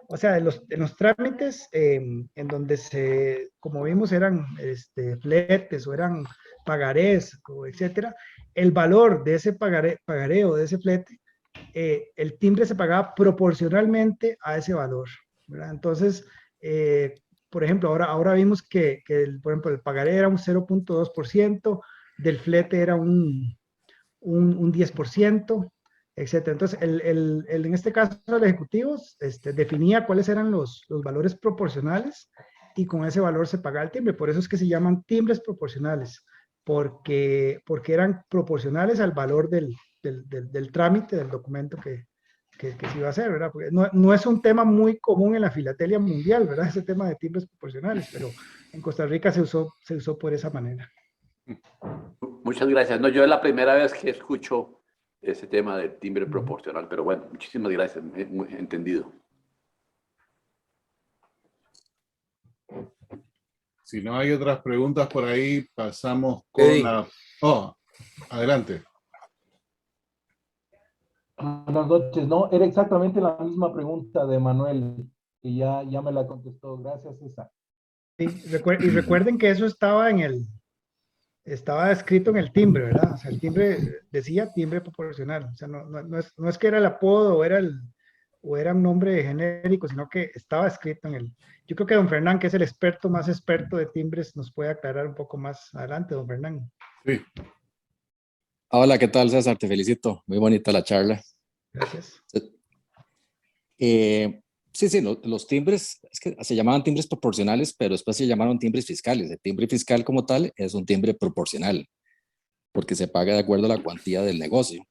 O sea, en los trámites en donde como vimos, eran fletes o eran pagarés, etcétera, el valor de ese pagaré o de ese flete, el timbre se pagaba proporcionalmente a ese valor, ¿verdad? Entonces, por ejemplo, ahora vimos que por ejemplo, el pagaré era un 0.2%, del flete era un 10%, etcétera. Entonces, en este caso, el Ejecutivo definía cuáles eran los valores proporcionales y con ese valor se pagaba el timbre. Por eso es que se llaman timbres proporcionales, porque eran proporcionales al valor del trámite, del documento que se iba a hacer, ¿verdad? Porque no es un tema muy común en la filatelia mundial, ¿verdad? Ese tema de timbres proporcionales, pero en Costa Rica se usó por esa manera. Muchas gracias. No, yo es la primera vez que escucho ese tema del timbre proporcional, pero bueno, muchísimas gracias, muy entendido. Si no hay otras preguntas por ahí, pasamos con la... Oh, adelante. Buenas noches. No, era exactamente la misma pregunta de Manuel, que ya me la contestó. Gracias, César. Sí, y recuerden que eso estaba escrito en el timbre, ¿verdad? O sea, el timbre decía timbre proporcional. O sea, no es que era el apodo o era un nombre genérico, sino que estaba escrito en el... Yo creo que don Fernán, que es el más experto de timbres, nos puede aclarar un poco más adelante, don Fernán. Sí. Hola, ¿qué tal, César? Te felicito. Muy bonita la charla. Gracias. Sí, los timbres, es que se llamaban timbres proporcionales, pero después se llamaron timbres fiscales. El timbre fiscal como tal es un timbre proporcional, porque se paga de acuerdo a la cuantía del negocio.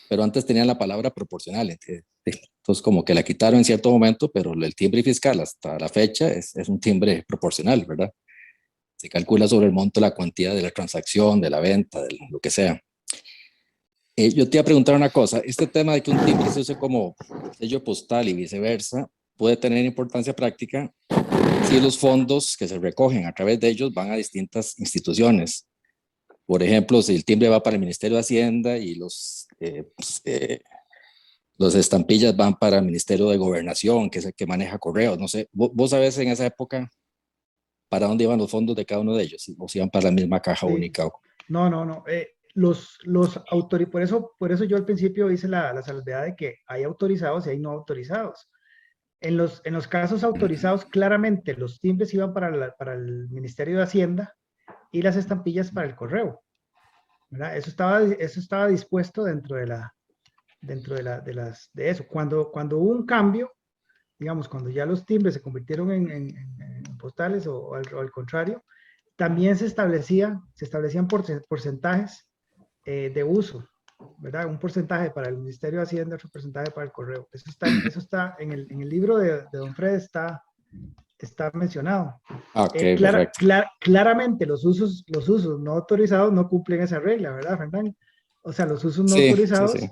Pero antes tenían la palabra proporcional, entonces como que la quitaron en cierto momento, pero el timbre fiscal hasta la fecha es un timbre proporcional, ¿verdad? Se calcula sobre el monto la cuantía de la transacción, de la venta, de lo que sea. Yo te iba a preguntar una cosa, este tema de que un timbre se use como sello postal y viceversa puede tener importancia práctica si los fondos que se recogen a través de ellos van a distintas instituciones. Por ejemplo, si el timbre va para el Ministerio de Hacienda y los estampillas van para el Ministerio de Gobernación, que es el que maneja correos, no sé, ¿vos sabés en esa época para dónde iban los fondos de cada uno de ellos? ¿O si iban para la misma caja única? No. Por eso yo al principio hice la salvedad de que hay autorizados y hay no autorizados. En los casos autorizados, claramente los timbres iban para el Ministerio de Hacienda y las estampillas para el correo, ¿verdad? Eso estaba dispuesto dentro de eso. Cuando hubo un cambio, digamos, cuando ya los timbres se convirtieron en postales o al contrario, también se establecían porcentajes de uso, ¿verdad? Un porcentaje para el Ministerio de Hacienda, otro porcentaje para el correo. Eso está en el libro de Don Fred, está mencionado. Okay, claramente los usos no autorizados no cumplen esa regla, ¿verdad, Fernando? O sea, los usos no autorizados, sí.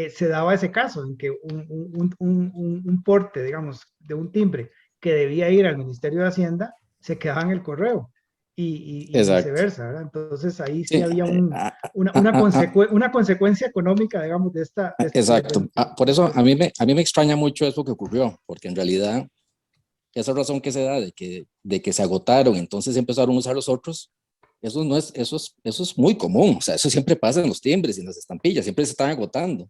Se daba ese caso en que un porte, digamos, de un timbre que debía ir al Ministerio de Hacienda, se quedaba en el correo y viceversa, ¿verdad? Entonces ahí sí había una consecuencia económica, digamos, de esta. Exacto. Por eso a mí me extraña mucho eso que ocurrió, porque en realidad esa razón que se da de que se agotaron, entonces empezaron a usar los otros, eso es muy común. O sea, eso siempre pasa en los timbres y en las estampillas, siempre se están agotando.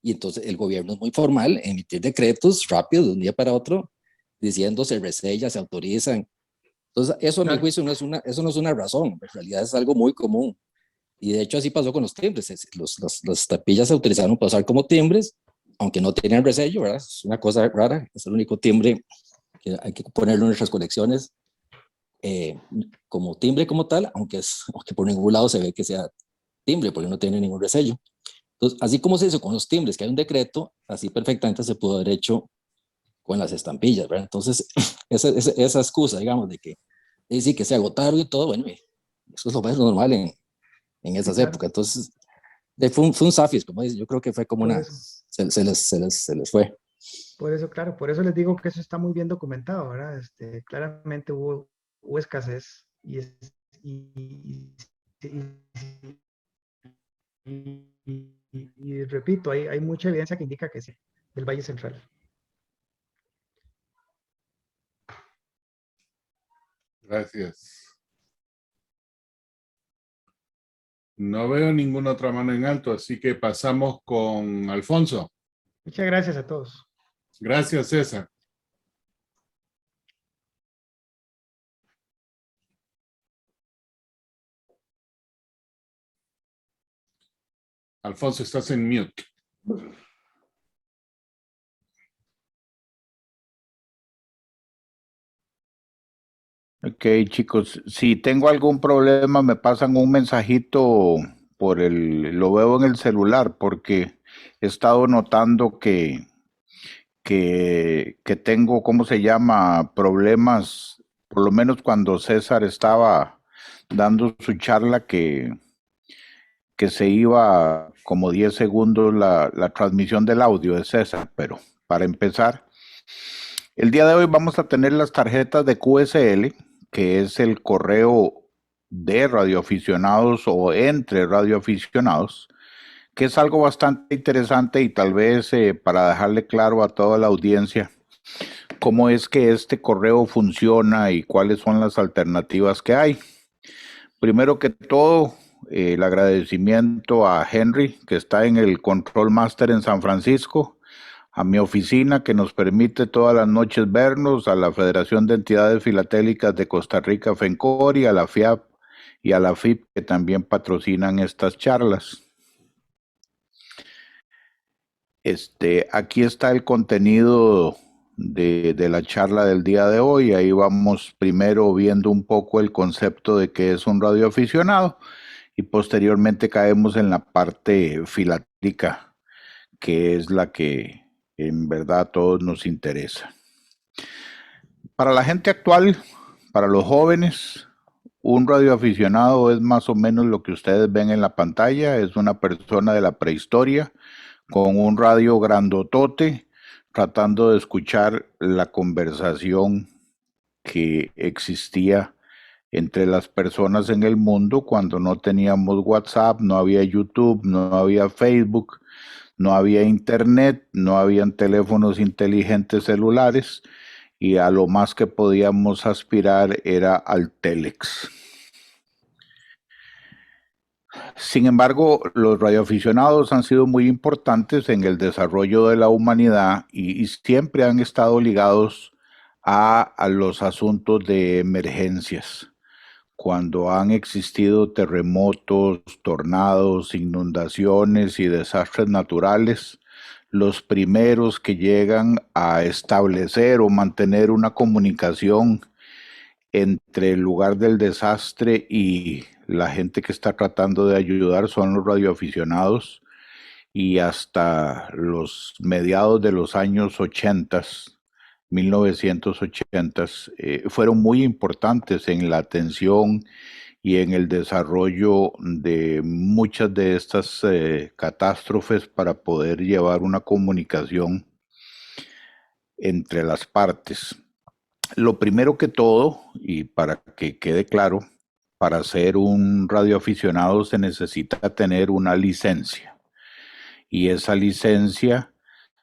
Y entonces el gobierno es muy formal, emitir decretos rápido de un día para otro, diciendo se resella, se autorizan. Entonces, eso a mi juicio eso no es una razón, en realidad es algo muy común. Y de hecho así pasó con los timbres. Las estampillas se utilizaron para usar como timbres, aunque no tenían resello, ¿verdad? Es una cosa rara, es el único timbre que hay que ponerlo en nuestras colecciones como timbre como tal, aunque por ningún lado se ve que sea timbre, porque no tiene ningún resello. Entonces, así como se hizo con los timbres, que hay un decreto, así perfectamente se pudo haber hecho con las estampillas, ¿verdad? Entonces, esa excusa, digamos, de que sí, que se agotaron y todo, bueno, eso es lo más normal en esas épocas. Entonces, fue un zafis, como dice, yo creo que fue como se les fue. Por eso, claro, por eso les digo que eso está muy bien documentado, ¿verdad? Claramente hubo escasez y repito, hay mucha evidencia que indica que sí, del Valle Central. Gracias. No veo ninguna otra mano en alto, así que pasamos con Alfonso. Muchas gracias a todos. Gracias, César. Alfonso, estás en mute. Ok, chicos, si tengo algún problema me pasan un mensajito lo veo en el celular, porque he estado notando que tengo, ¿cómo se llama? Problemas, por lo menos cuando César estaba dando su charla, que se iba como 10 segundos la transmisión del audio de César. Pero para empezar, el día de hoy vamos a tener las tarjetas de QSL, que es el correo de radioaficionados o entre radioaficionados, que es algo bastante interesante y tal vez para dejarle claro a toda la audiencia cómo es que este correo funciona y cuáles son las alternativas que hay. Primero que todo, el agradecimiento a Henry, que está en el Control Master en San Francisco, a mi oficina, que nos permite todas las noches vernos, a la Federación de Entidades Filatélicas de Costa Rica, FENCORI, a la FIAP y a la FIP, que también patrocinan estas charlas. Aquí está el contenido de la charla del día de hoy. Ahí vamos primero viendo un poco el concepto de qué es un radioaficionado y posteriormente caemos en la parte filatélica, que es la que en verdad a todos nos interesa. Para la gente actual, para los jóvenes, un radioaficionado es más o menos lo que ustedes ven en la pantalla. Es una persona de la prehistoria con un radio grandotote, tratando de escuchar la conversación que existía entre las personas en el mundo cuando no teníamos WhatsApp, no había YouTube, no había Facebook, no había Internet, no habían teléfonos inteligentes celulares, y a lo más que podíamos aspirar era al Telex. Sin embargo, los radioaficionados han sido muy importantes en el desarrollo de la humanidad y siempre han estado ligados a los asuntos de emergencias. Cuando han existido terremotos, tornados, inundaciones y desastres naturales, los primeros que llegan a establecer o mantener una comunicación entre el lugar del desastre y la gente que está tratando de ayudar son los radioaficionados, y hasta los mediados de los años 80, 1980, fueron muy importantes en la atención y en el desarrollo de muchas de estas catástrofes para poder llevar una comunicación entre las partes. Lo primero que todo, y para que quede claro, para ser un radioaficionado se necesita tener una licencia. Y esa licencia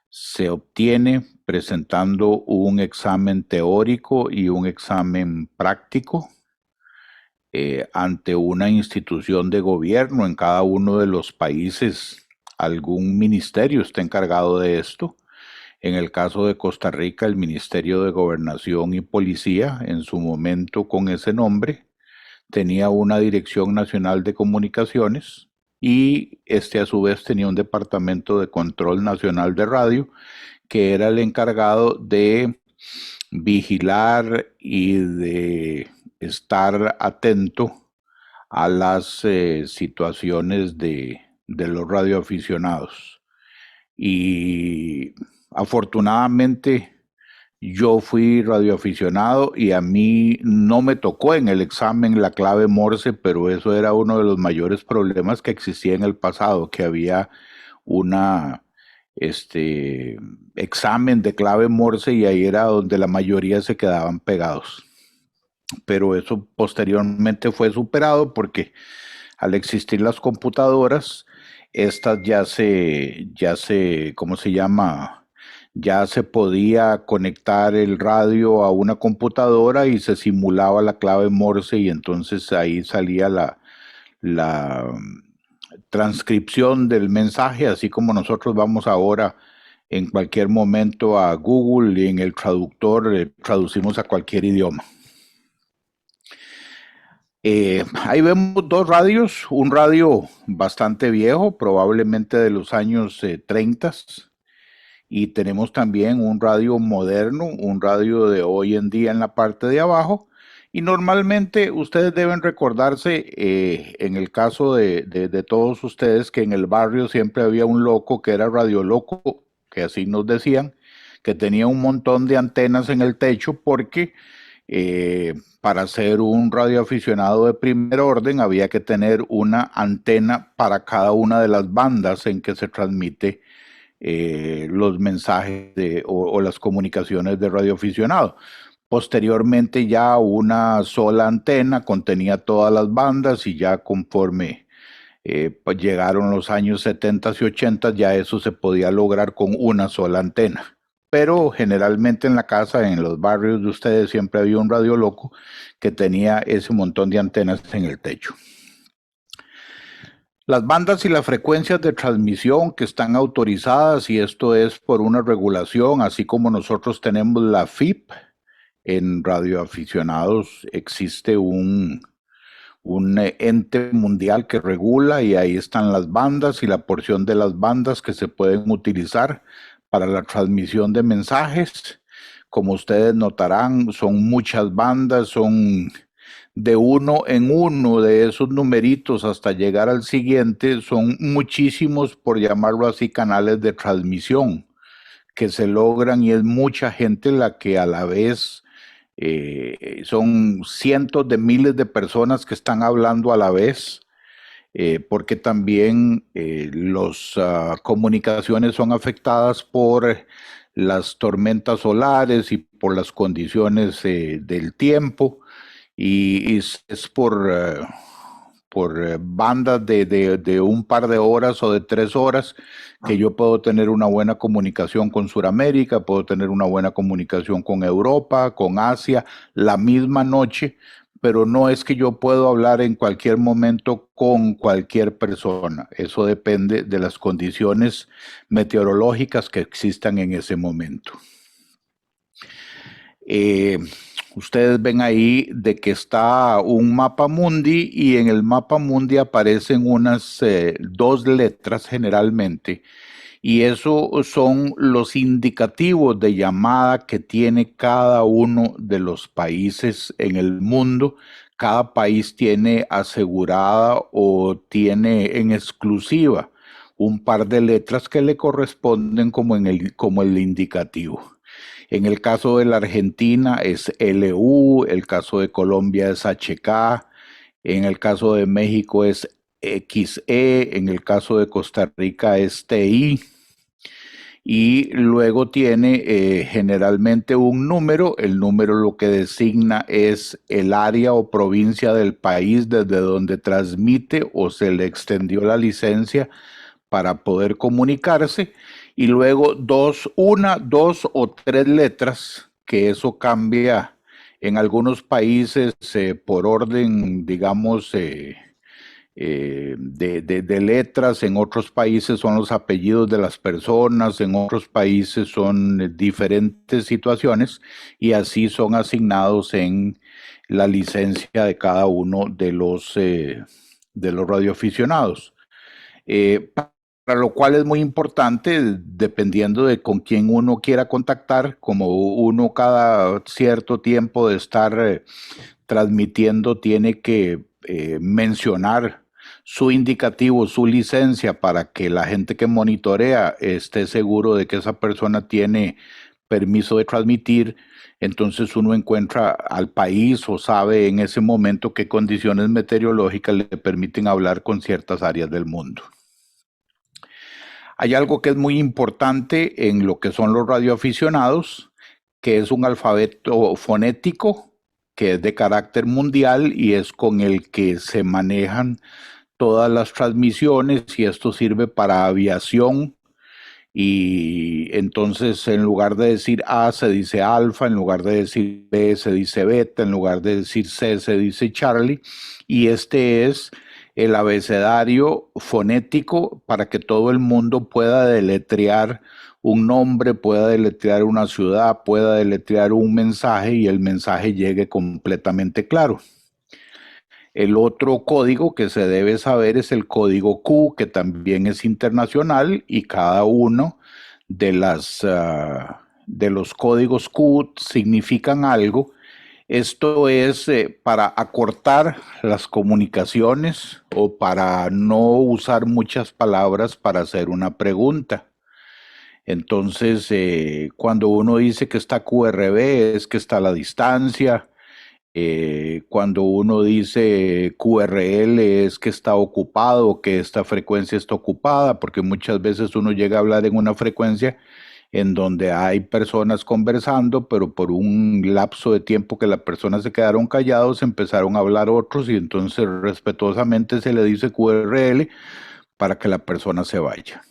se obtiene presentando un examen teórico y un examen práctico ante una institución de gobierno. En cada uno de los países algún ministerio está encargado de esto. En el caso de Costa Rica, el Ministerio de Gobernación y Policía, en su momento con ese nombre, tenía una Dirección Nacional de Comunicaciones y a su vez tenía un Departamento de Control Nacional de Radio, que era el encargado de vigilar y de estar atento a las situaciones de los radioaficionados. Y afortunadamente yo fui radioaficionado y a mí no me tocó en el examen la clave Morse, pero eso era uno de los mayores problemas que existía en el pasado, que había una examen de clave Morse y ahí era donde la mayoría se quedaban pegados. Pero eso posteriormente fue superado porque al existir las computadoras, estas ya se podía conectar el radio a una computadora y se simulaba la clave Morse y entonces ahí salía la transcripción del mensaje, así como nosotros vamos ahora en cualquier momento a Google y en el traductor traducimos a cualquier idioma. Ahí vemos dos radios, un radio bastante viejo, probablemente de los años 30, y tenemos también un radio moderno, un radio de hoy en día en la parte de abajo. Y normalmente ustedes deben recordarse, en el caso de todos ustedes, que en el barrio siempre había un loco que era radio loco, que así nos decían, que tenía un montón de antenas en el techo porque para ser un radioaficionado de primer orden había que tener una antena para cada una de las bandas en que se transmite los mensajes o las comunicaciones de radioaficionado. Posteriormente ya una sola antena contenía todas las bandas y ya conforme pues llegaron los años 70 y 80 ya eso se podía lograr con una sola antena. Pero generalmente en la casa, en los barrios de ustedes, siempre había un radio loco que tenía ese montón de antenas en el techo. Las bandas y las frecuencias de transmisión que están autorizadas, y esto es por una regulación, así como nosotros tenemos la FIP, en radioaficionados existe un ente mundial que regula y ahí están las bandas y la porción de las bandas que se pueden utilizar para la transmisión de mensajes. Como ustedes notarán, son muchas bandas, son de uno en uno de esos numeritos hasta llegar al siguiente, son muchísimos, por llamarlo así, canales de transmisión que se logran y es mucha gente la que a la vez son cientos de miles de personas que están hablando a la vez, porque también las comunicaciones son afectadas por las tormentas solares y por las condiciones del tiempo, y es por bandas de un par de horas o de 3 horas que yo puedo tener una buena comunicación con Sudamérica, puedo tener una buena comunicación con Europa, con Asia, la misma noche, pero no es que yo puedo hablar en cualquier momento con cualquier persona. Eso depende de las condiciones meteorológicas que existan en ese momento. Ustedes ven ahí de que está un mapa mundi y en el mapa mundi aparecen unas 2 letras generalmente, y eso son los indicativos de llamada que tiene cada uno de los países en el mundo. Cada país tiene asegurada o tiene en exclusiva un par de letras que le corresponden como el indicativo. En el caso de la Argentina es LU, el caso de Colombia es HK, en el caso de México es XE, en el caso de Costa Rica es TI, y luego tiene generalmente un número. El número lo que designa es el área o provincia del país desde donde transmite o se le extendió la licencia para poder comunicarse, y luego 2 o 3 letras, que eso cambia en algunos países por orden, digamos, de letras. En otros países son los apellidos de las personas, en otros países son diferentes situaciones, y así son asignados en la licencia de cada uno de los radioaficionados. Para lo cual es muy importante, dependiendo de con quién uno quiera contactar, como uno cada cierto tiempo de estar transmitiendo tiene que mencionar su indicativo, su licencia, para que la gente que monitorea esté seguro de que esa persona tiene permiso de transmitir. Entonces uno encuentra al país o sabe en ese momento qué condiciones meteorológicas le permiten hablar con ciertas áreas del mundo. Hay algo que es muy importante en lo que son los radioaficionados, que es un alfabeto fonético que es de carácter mundial y es con el que se manejan todas las transmisiones, y esto sirve para aviación. Y entonces, en lugar de decir A se dice alfa, en lugar de decir B se dice beta, en lugar de decir C se dice Charlie, y este es el abecedario fonético para que todo el mundo pueda deletrear un nombre, pueda deletrear una ciudad, pueda deletrear un mensaje y el mensaje llegue completamente claro. El otro código que se debe saber es el código Q, que también es internacional, y cada uno de los códigos Q significan algo. Esto es para acortar las comunicaciones o para no usar muchas palabras para hacer una pregunta. Entonces, cuando uno dice que está QRB, es que está a la distancia. Cuando uno dice QRL, es que está ocupado, que esta frecuencia está ocupada, porque muchas veces uno llega a hablar en una frecuencia en donde hay personas conversando, pero por un lapso de tiempo que las personas se quedaron callados, empezaron a hablar otros, y entonces respetuosamente se le dice QRL para que la persona se vaya.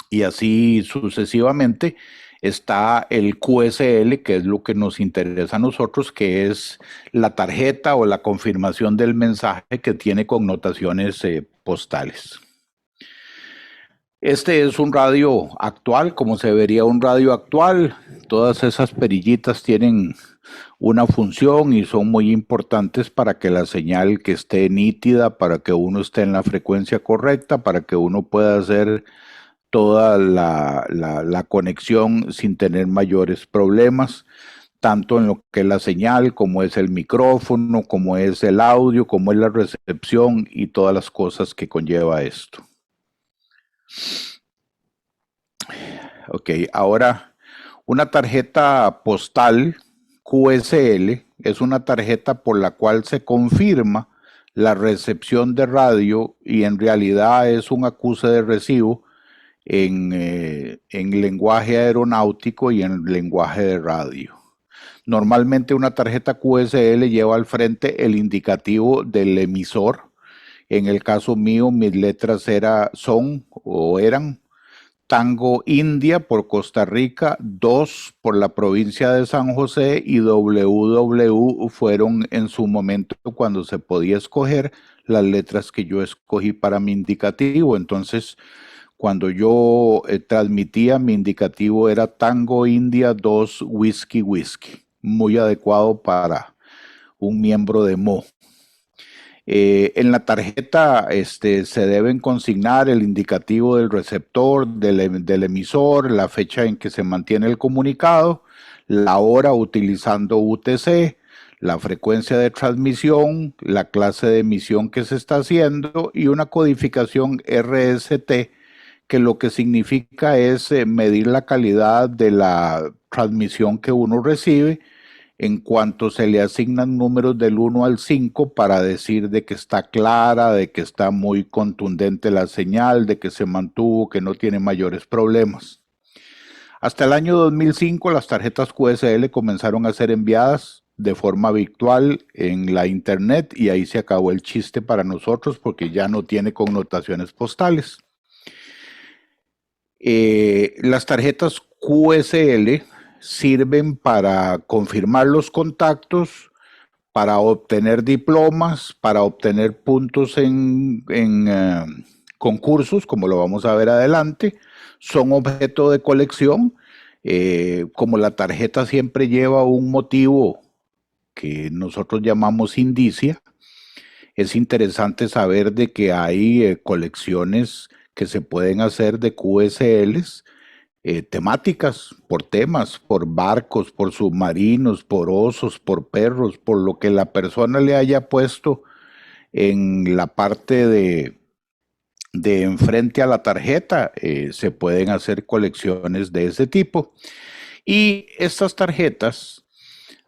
Y así sucesivamente. Está el QSL, que es lo que nos interesa a nosotros, que es la tarjeta o la confirmación del mensaje que tiene connotaciones postales. Este es un radio actual, como se vería un radio actual. Todas esas perillitas tienen una función y son muy importantes para que la señal que esté nítida, para que uno esté en la frecuencia correcta, para que uno pueda hacer toda la conexión sin tener mayores problemas, tanto en lo que es la señal, como es el micrófono, como es el audio, como es la recepción y todas las cosas que conlleva esto. Ok, ahora una tarjeta postal QSL es una tarjeta por la cual se confirma la recepción de radio, y en realidad es un acuse de recibo en lenguaje aeronáutico y en lenguaje de radio. Normalmente una tarjeta QSL lleva al frente el indicativo del emisor. En el caso mío, mis letras eran Tango India por Costa Rica, 2 por la provincia de San José y WW fueron en su momento cuando se podía escoger las letras que yo escogí para mi indicativo. Entonces, cuando yo transmitía, mi indicativo era Tango India 2 Whisky Whisky, muy adecuado para un miembro de MO. En la tarjeta se deben consignar el indicativo del receptor, del emisor, la fecha en que se mantiene el comunicado, la hora utilizando UTC, la frecuencia de transmisión, la clase de emisión que se está haciendo y una codificación RST, que lo que significa es medir la calidad de la transmisión que uno recibe en cuanto se le asignan números del 1 al 5 para decir de que está clara, de que está muy contundente la señal, de que se mantuvo, que no tiene mayores problemas. Hasta el año 2005 las tarjetas QSL comenzaron a ser enviadas de forma virtual en la internet y ahí se acabó el chiste para nosotros porque ya no tiene connotaciones postales. Las tarjetas QSL sirven para confirmar los contactos, para obtener diplomas, para obtener puntos en concursos, como lo vamos a ver adelante. Son objeto de colección. Como la tarjeta siempre lleva un motivo que nosotros llamamos indicia, es interesante saber de que hay colecciones que se pueden hacer de QSLs, temáticas, por temas, por barcos, por submarinos, por osos, por perros, por lo que la persona le haya puesto en la parte de enfrente a la tarjeta. Se pueden hacer colecciones de ese tipo. Y estas tarjetas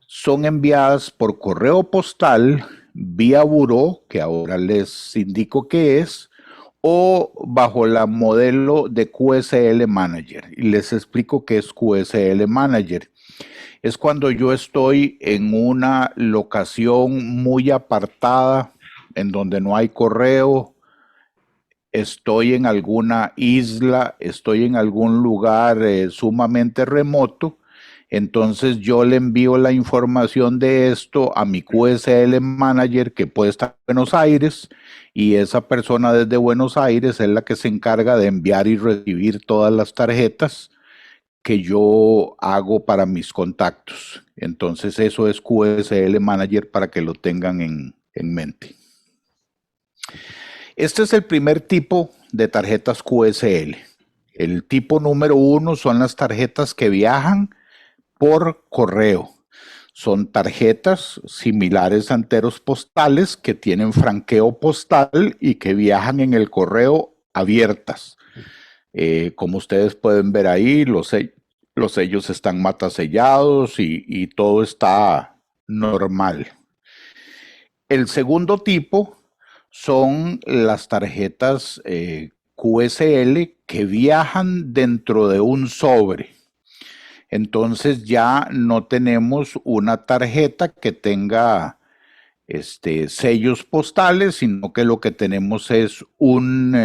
son enviadas por correo postal, vía buró, que ahora les indico qué es, o bajo la modelo de QSL Manager. Y les explico qué es QSL Manager. Es cuando yo estoy en una locación muy apartada, en donde no hay correo, estoy en alguna isla, estoy en algún lugar sumamente remoto. Entonces yo le envío la información de esto a mi QSL Manager, que puede estar en Buenos Aires, y esa persona desde Buenos Aires es la que se encarga de enviar y recibir todas las tarjetas que yo hago para mis contactos. Entonces eso es QSL Manager para que lo tengan en mente. Este es el primer tipo de tarjetas QSL. El tipo número 1 son las tarjetas que viajan por correo. Son tarjetas similares a enteros postales que tienen franqueo postal y que viajan en el correo abiertas. Como ustedes pueden ver ahí, los sellos están matasellados y todo está normal. El segundo tipo son las tarjetas QSL que viajan dentro de un sobre. Entonces ya no tenemos una tarjeta que tenga sellos postales, sino que lo que tenemos es un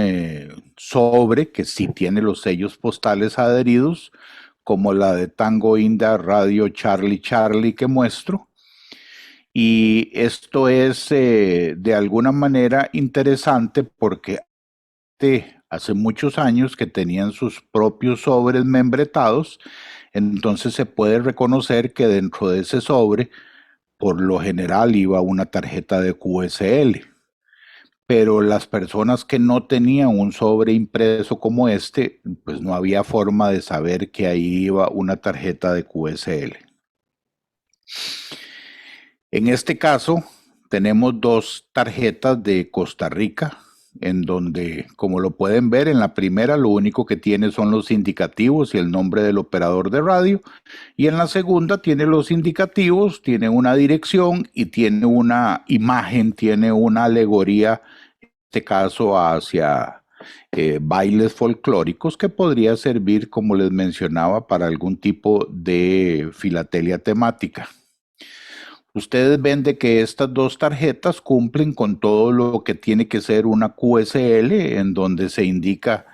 sobre que sí tiene los sellos postales adheridos, como la de Tango India Radio Charlie Charlie que muestro. Y esto es de alguna manera interesante porque hace muchos años que tenían sus propios sobres membretados. Entonces se puede reconocer que dentro de ese sobre, por lo general, iba una tarjeta de QSL. Pero las personas que no tenían un sobre impreso como este, pues no había forma de saber que ahí iba una tarjeta de QSL. En este caso, tenemos dos tarjetas de Costa Rica, en donde, como lo pueden ver, en la primera lo único que tiene son los indicativos y el nombre del operador de radio, y en la segunda tiene los indicativos, tiene una dirección y tiene una imagen, tiene una alegoría, en este caso hacia bailes folclóricos, que podría servir, como les mencionaba, para algún tipo de filatelia temática. Ustedes ven de que estas dos tarjetas cumplen con todo lo que tiene que ser una QSL, en donde se indica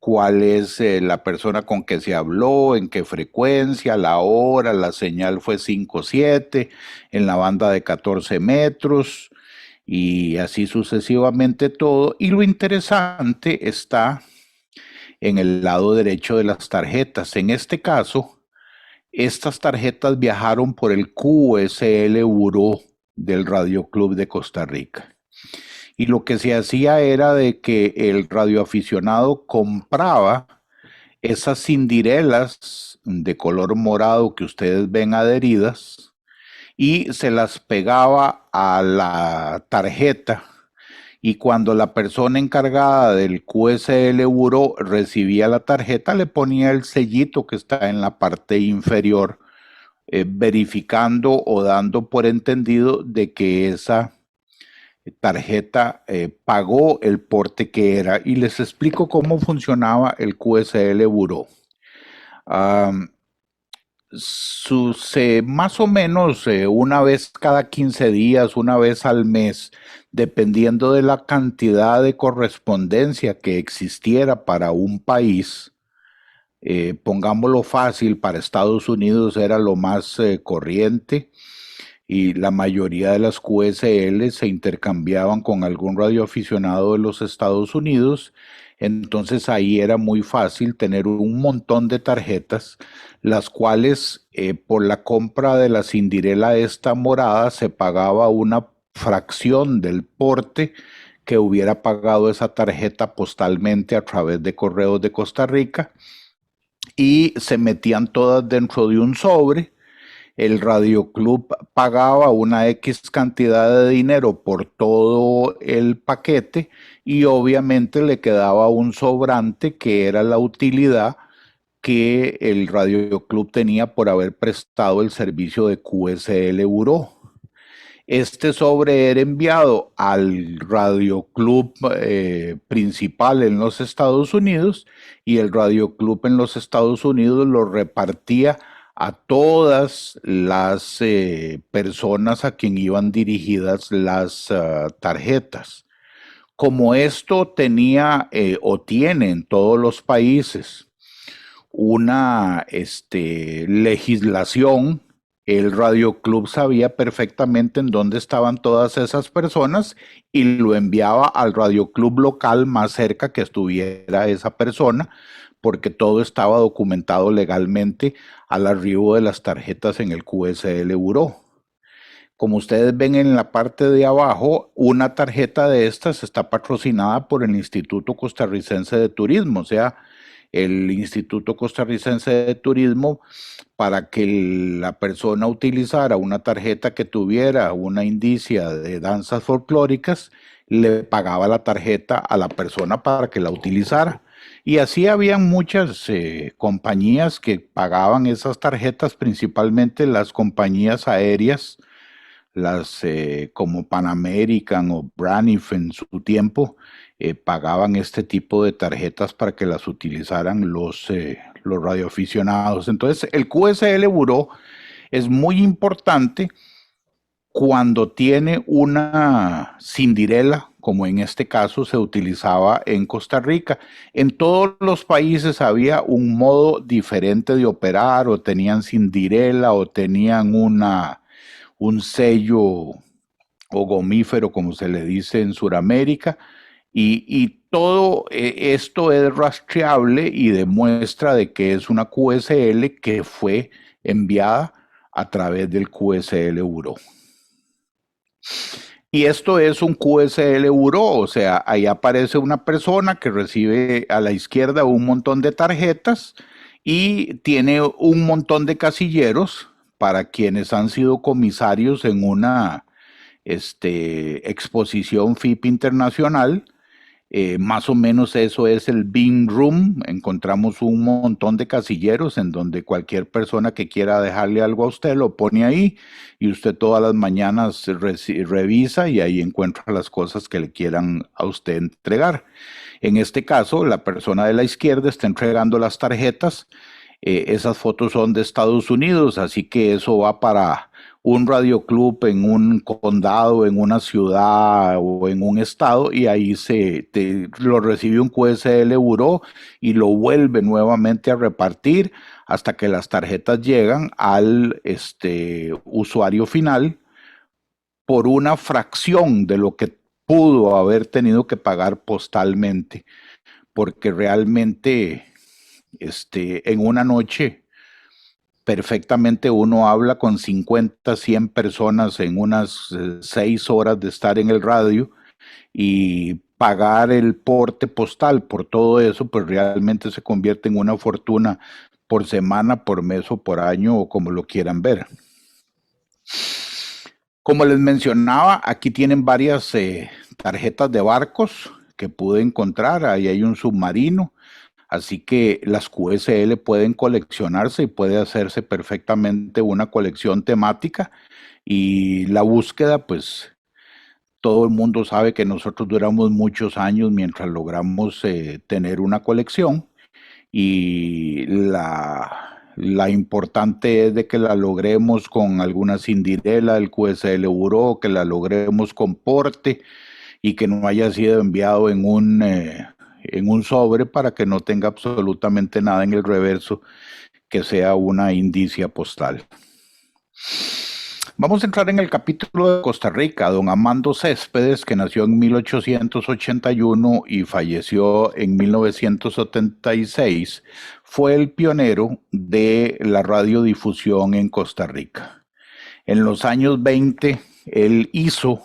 cuál es la persona con que se habló, en qué frecuencia, la hora, la señal fue 5.7, en la banda de 14 metros, y así sucesivamente todo. Y lo interesante está en el lado derecho de las tarjetas. En este caso, estas tarjetas viajaron por el QSL Bureau del Radio Club de Costa Rica. Y lo que se hacía era de que el radioaficionado compraba esas cindirelas de color morado que ustedes ven adheridas y se las pegaba a la tarjeta, y cuando la persona encargada del QSL Bureau recibía la tarjeta, le ponía el sellito que está en la parte inferior, verificando o dando por entendido de que esa tarjeta pagó el porte que era. Y les explico cómo funcionaba el QSL Bureau. Más o menos una vez cada 15 días, una vez al mes, dependiendo de la cantidad de correspondencia que existiera para un país. Pongámoslo fácil, para Estados Unidos era lo más corriente, y la mayoría de las QSL se intercambiaban con algún radioaficionado de los Estados Unidos. Entonces ahí era muy fácil tener un montón de tarjetas, las cuales por la compra de la cindirela esta morada se pagaba una fracción del porte que hubiera pagado esa tarjeta postalmente a través de Correos de Costa Rica, y se metían todas dentro de un sobre. El Radio Club pagaba una X cantidad de dinero por todo el paquete, y obviamente le quedaba un sobrante que era la utilidad que el Radio Club tenía por haber prestado el servicio de QSL Bureau. Este sobre era enviado al Radio Club principal en los Estados Unidos, y el Radio Club en los Estados Unidos lo repartía a todas las personas a quien iban dirigidas las tarjetas. Como esto tenía o tiene en todos los países una legislación, el Radio Club sabía perfectamente en dónde estaban todas esas personas y lo enviaba al Radio Club local más cerca que estuviera esa persona, porque todo estaba documentado legalmente al arribo de las tarjetas en el QSL Bureau. Como ustedes ven en la parte de abajo, una tarjeta de estas está patrocinada por el Instituto Costarricense de Turismo, o sea, el Instituto Costarricense de Turismo, para que la persona utilizara una tarjeta que tuviera una indicia de danzas folclóricas, le pagaba la tarjeta a la persona para que la utilizara. Y así habían muchas compañías que pagaban esas tarjetas, principalmente las compañías aéreas, las como Pan American o Braniff en su tiempo, pagaban este tipo de tarjetas para que las utilizaran los radioaficionados. Entonces, el QSL Bureau es muy importante cuando tiene una cindirela, como en este caso se utilizaba en Costa Rica. En todos los países había un modo diferente de operar, o tenían cindirela o tenían un sello o gomífero, como se le dice en Sudamérica, y todo esto es rastreable y demuestra de que es una QSL que fue enviada a través del QSL Bureau. Y esto es un QSL Bureau, o sea, ahí aparece una persona que recibe a la izquierda un montón de tarjetas y tiene un montón de casilleros para quienes han sido comisarios en una exposición FIP internacional. Más o menos eso es el Bean Room. Encontramos un montón de casilleros en donde cualquier persona que quiera dejarle algo a usted lo pone ahí, y usted todas las mañanas revisa y ahí encuentra las cosas que le quieran a usted entregar. En este caso, la persona de la izquierda está entregando las tarjetas. Esas fotos son de Estados Unidos, así que eso va para un radioclub en un condado, en una ciudad o en un estado, y ahí lo recibe un QSL Buró y lo vuelve nuevamente a repartir hasta que las tarjetas llegan al usuario final por una fracción de lo que pudo haber tenido que pagar postalmente, porque realmente en una noche perfectamente uno habla con 50, 100 personas en unas 6 horas de estar en el radio, y pagar el porte postal por todo eso, pues realmente se convierte en una fortuna por semana, por mes o por año, o como lo quieran ver. Como les mencionaba, aquí tienen varias tarjetas de barcos que pude encontrar. Ahí hay un submarino. Así que las QSL pueden coleccionarse y puede hacerse perfectamente una colección temática. Y la búsqueda, pues todo el mundo sabe que nosotros duramos muchos años mientras logramos tener una colección. Y la importante es de que la logremos con alguna cindirela del QSL Buró, que la logremos con porte y que no haya sido enviado en un sobre para que no tenga absolutamente nada en el reverso que sea una indicia postal. Vamos a entrar en el capítulo de Costa Rica. Don Amando Céspedes, que nació en 1881 y falleció en 1976, fue el pionero de la radiodifusión en Costa Rica. En los años 20, él hizo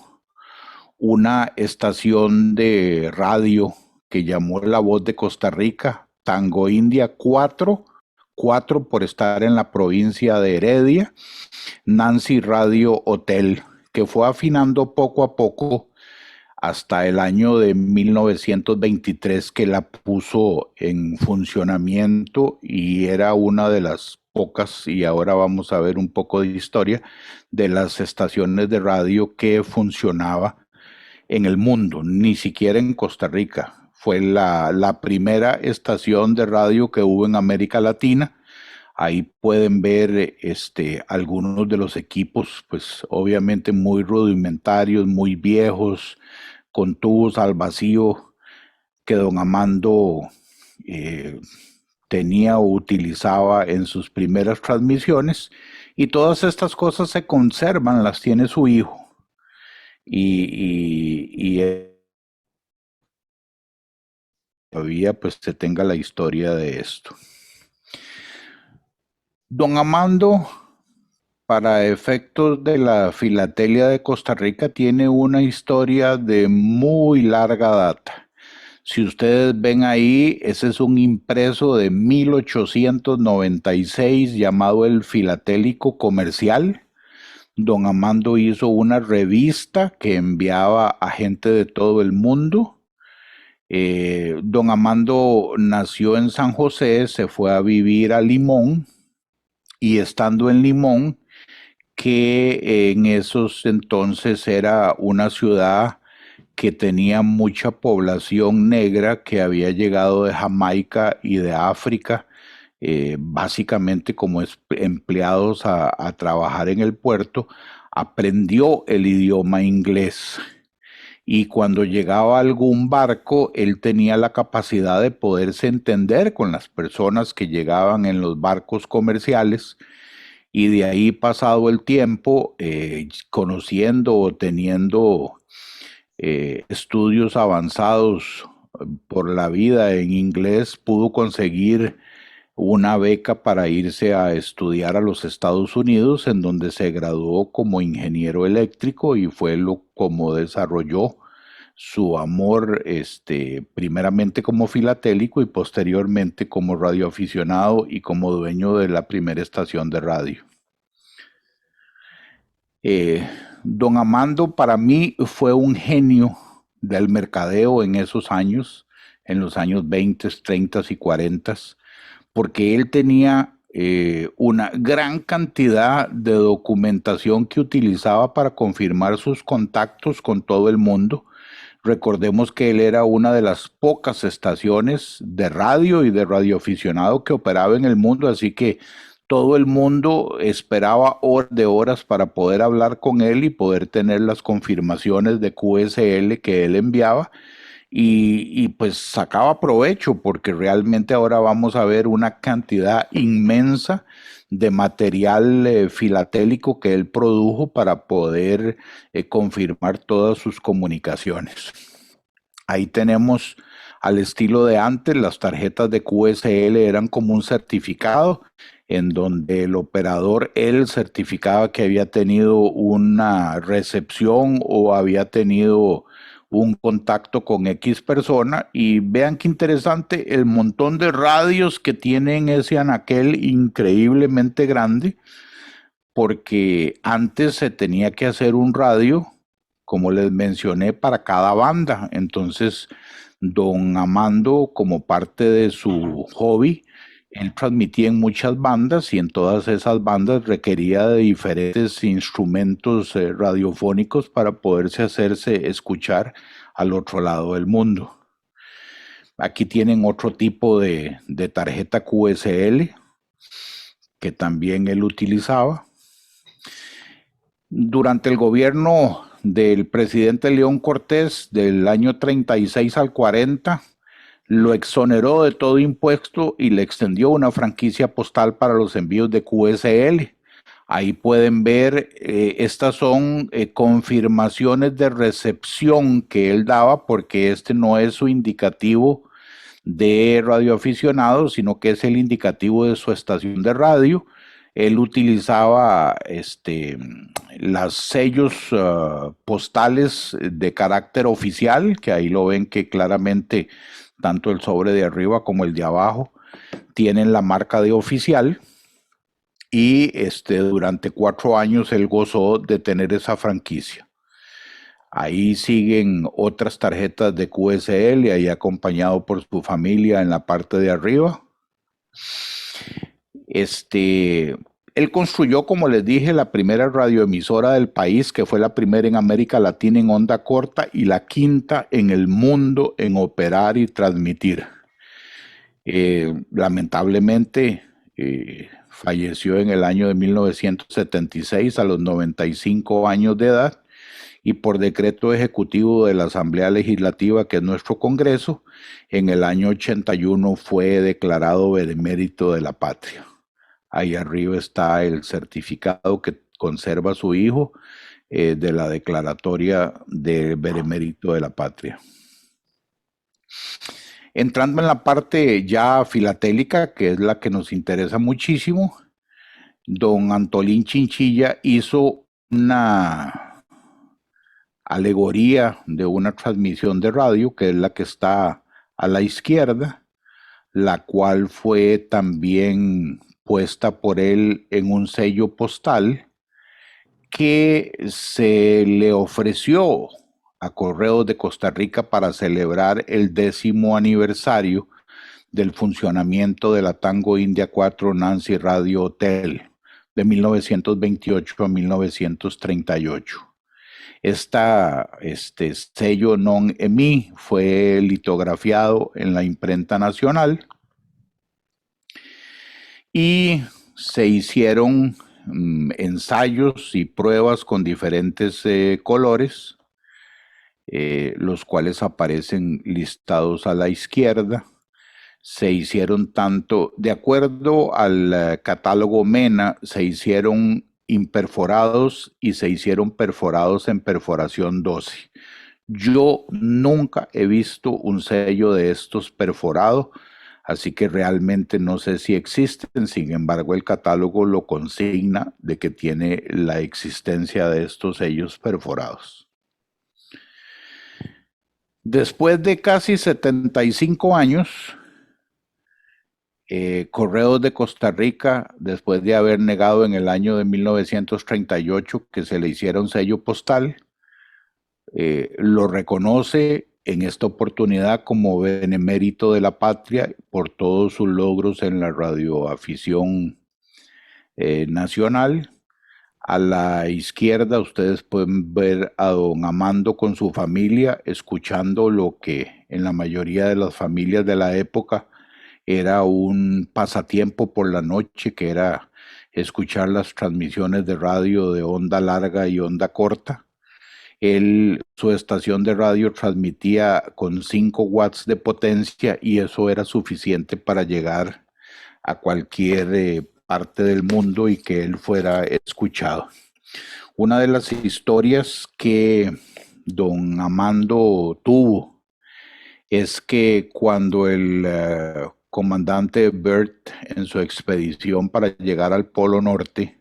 una estación de radio que llamó La Voz de Costa Rica, Tango India 4 por estar en la provincia de Heredia, Nancy Radio Hotel, que fue afinando poco a poco hasta el año de 1923 que la puso en funcionamiento, y era una de las pocas, y ahora vamos a ver un poco de historia, de las estaciones de radio que funcionaba en el mundo, ni siquiera en Costa Rica. Fue la primera estación de radio que hubo en América Latina. Ahí pueden ver algunos de los equipos, pues obviamente muy rudimentarios, muy viejos, con tubos al vacío que don Amando tenía o utilizaba en sus primeras transmisiones, y todas estas cosas se conservan, las tiene su hijo. Y todavía pues se tenga la historia de esto. Don Amando, para efectos de la filatelia de Costa Rica, tiene una historia de muy larga data. Si ustedes ven ahí, ese es un impreso de 1896 llamado El Filatélico Comercial. Don Amando hizo una revista que enviaba a gente de todo el mundo. Don Amando nació en San José, se fue a vivir a Limón, y estando en Limón, que en esos entonces era una ciudad que tenía mucha población negra que había llegado de Jamaica y de África, básicamente como empleados a trabajar en el puerto, aprendió el idioma inglés. Y cuando llegaba algún barco, él tenía la capacidad de poderse entender con las personas que llegaban en los barcos comerciales, y de ahí, pasado el tiempo, conociendo o teniendo estudios avanzados por la vida en inglés, pudo conseguir una beca para irse a estudiar a los Estados Unidos, en donde se graduó como ingeniero eléctrico, y fue como desarrolló su amor, primeramente como filatélico y posteriormente como radioaficionado y como dueño de la primera estación de radio. Don Amando para mí fue un genio del mercadeo en esos años, en los años 20, 30 y 40, porque él tenía una gran cantidad de documentación que utilizaba para confirmar sus contactos con todo el mundo. Recordemos que él era una de las pocas estaciones de radio y de radioaficionado que operaba en el mundo, así que todo el mundo esperaba horas de horas para poder hablar con él y poder tener las confirmaciones de QSL que él enviaba. Y pues sacaba provecho porque realmente ahora vamos a ver una cantidad inmensa de material filatélico que él produjo para poder confirmar todas sus comunicaciones. Ahí tenemos, al estilo de antes, las tarjetas de QSL eran como un certificado en donde el operador, él certificaba que había tenido una recepción o había tenido un contacto con X persona. Y vean qué interesante el montón de radios que tienen ese anaquel increíblemente grande, porque antes se tenía que hacer un radio, como les mencioné, para cada banda. Entonces, don Amando, como parte de su hobby, él transmitía en muchas bandas y en todas esas bandas requería de diferentes instrumentos radiofónicos para poderse hacerse escuchar al otro lado del mundo. Aquí tienen otro tipo de tarjeta QSL que también él utilizaba. Durante el gobierno del presidente León Cortés del año 36 al 40, lo exoneró de todo impuesto y le extendió una franquicia postal para los envíos de QSL. Ahí pueden ver, estas son confirmaciones de recepción que él daba, porque este no es su indicativo de radioaficionado, sino que es el indicativo de su estación de radio. Él utilizaba los sellos postales de carácter oficial, que ahí lo ven que claramente tanto el sobre de arriba como el de abajo tienen la marca de oficial. Y durante 4 años él gozó de tener esa franquicia. Ahí siguen otras tarjetas de QSL, ahí acompañado por su familia en la parte de arriba. Él construyó, como les dije, la primera radioemisora del país, que fue la primera en América Latina en onda corta y la quinta en el mundo en operar y transmitir. Lamentablemente falleció en el año de 1976 a los 95 años de edad, y por decreto ejecutivo de la Asamblea Legislativa, que es nuestro Congreso, en el año 81 fue declarado benemérito de la patria. Ahí arriba está el certificado que conserva su hijo de la declaratoria de benemérito de la patria. Entrando en la parte ya filatélica, que es la que nos interesa muchísimo, don Antolín Chinchilla hizo una alegoría de una transmisión de radio, que es la que está a la izquierda, la cual fue también puesta por él en un sello postal que se le ofreció a Correos de Costa Rica para celebrar el 10º aniversario del funcionamiento de la Tango India 4 Nancy Radio Hotel de 1928 a 1938. Este sello non emi fue litografiado en la imprenta nacional y se hicieron ensayos y pruebas con diferentes colores, los cuales aparecen listados a la izquierda. Se hicieron tanto, de acuerdo al catálogo MENA, se hicieron imperforados y se hicieron perforados en perforación 12. Yo nunca he visto un sello de estos perforado, así que realmente no sé si existen. Sin embargo, el catálogo lo consigna de que tiene la existencia de estos sellos perforados. Después de casi 75 años, Correos de Costa Rica, después de haber negado en el año de 1938 que se le hiciera un sello postal, lo reconoce en esta oportunidad como benemérito de la patria por todos sus logros en la radioafición nacional. A la izquierda ustedes pueden ver a don Amando con su familia escuchando lo que en la mayoría de las familias de la época era un pasatiempo por la noche, que era escuchar las transmisiones de radio de onda larga y onda corta. Su estación de radio transmitía con 5 watts de potencia y eso era suficiente para llegar a cualquier parte del mundo y que él fuera escuchado. Una de las historias que don Amando tuvo es que cuando el comandante Byrd en su expedición para llegar al Polo Norte,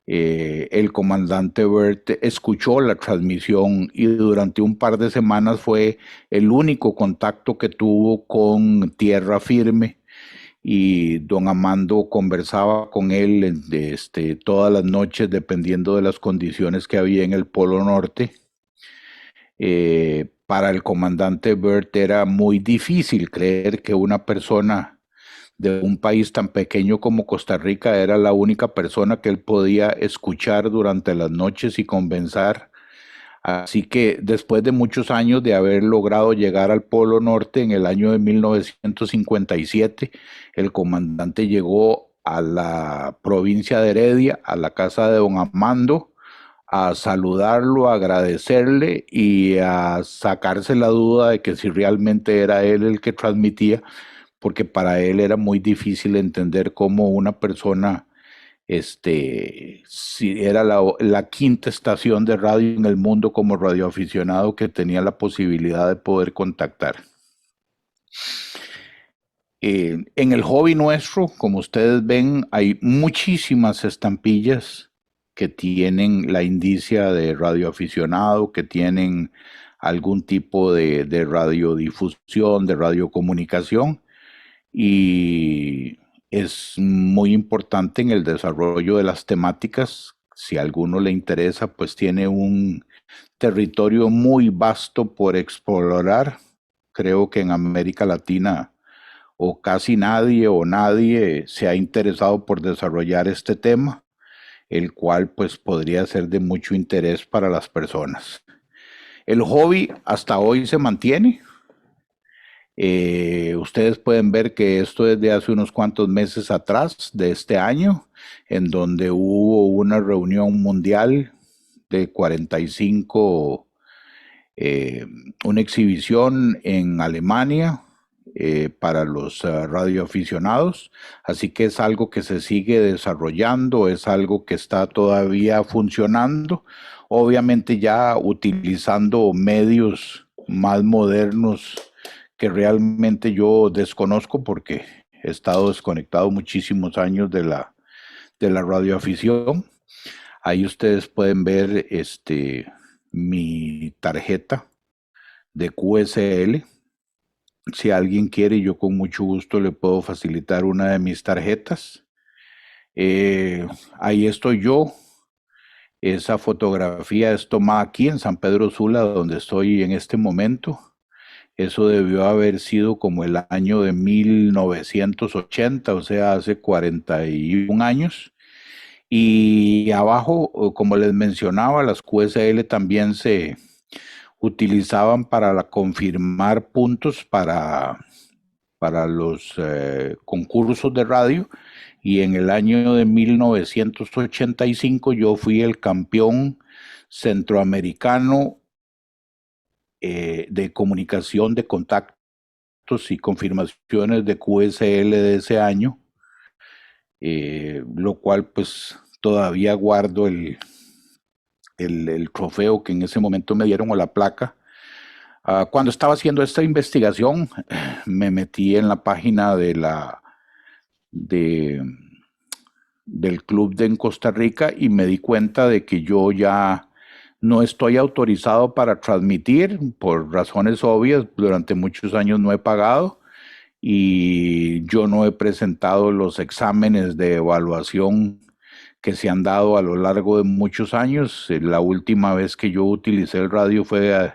el comandante Byrd escuchó la transmisión y durante un par de semanas fue el único contacto que tuvo con tierra firme, y don Amando conversaba con él todas las noches dependiendo de las condiciones que había en el Polo Norte. Para el comandante Byrd era muy difícil creer que una persona de un país tan pequeño como Costa Rica era la única persona que él podía escuchar durante las noches y conversar. Así que después de muchos años de haber logrado llegar al Polo Norte, en el año de 1957, el comandante llegó a la provincia de Heredia, a la casa de don Amando, a saludarlo, a agradecerle y a sacarse la duda de que si realmente era él el que transmitía, porque para él era muy difícil entender cómo una persona, si era la quinta estación de radio en el mundo como radioaficionado que tenía la posibilidad de poder contactar. En el hobby nuestro, como ustedes ven, hay muchísimas estampillas que tienen la indicia de radioaficionado, que tienen algún tipo de radiodifusión, de radiocomunicación, y es muy importante en el desarrollo de las temáticas. Si a alguno le interesa, pues tiene un territorio muy vasto por explorar. Creo que en América Latina o casi nadie se ha interesado por desarrollar este tema, el cual pues podría ser de mucho interés para las personas. El hobby hasta hoy se mantiene. Ustedes pueden ver que esto es de hace unos cuantos meses atrás, de este año, en donde hubo una reunión mundial de 45, una exhibición en Alemania para los radioaficionados. Así que es algo que se sigue desarrollando, es algo que está todavía funcionando, obviamente ya utilizando medios más modernos que realmente yo desconozco porque he estado desconectado muchísimos años de la radioafición. Ahí ustedes pueden ver mi tarjeta de QSL. Si alguien quiere, yo con mucho gusto le puedo facilitar una de mis tarjetas. Ahí estoy yo. Esa fotografía es tomada aquí en San Pedro Sula, donde estoy en este momento. Eso debió haber sido como el año de 1980, o sea, hace 41 años. Y abajo, como les mencionaba, las QSL también se utilizaban para confirmar puntos para los concursos de radio, y en el año de 1985 yo fui el campeón centroamericano de comunicación de contactos y confirmaciones de QSL de ese año, lo cual pues todavía guardo el trofeo que en ese momento me dieron, o la placa. Cuando estaba haciendo esta investigación, me metí en la página del club en Costa Rica y me di cuenta de que yo ya no estoy autorizado para transmitir por razones obvias. Durante muchos años no he pagado y yo no he presentado los exámenes de evaluación que se han dado a lo largo de muchos años. La última vez que yo utilicé el radio fue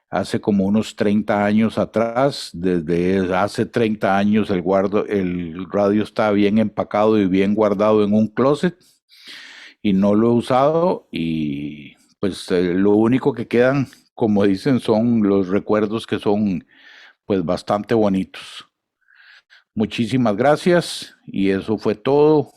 hace como unos 30 años atrás. Desde hace 30 años el radio está bien empacado y bien guardado en un closet y no lo he usado, y pues lo único que quedan, como dicen, son los recuerdos, que son pues bastante bonitos. Muchísimas gracias y eso fue todo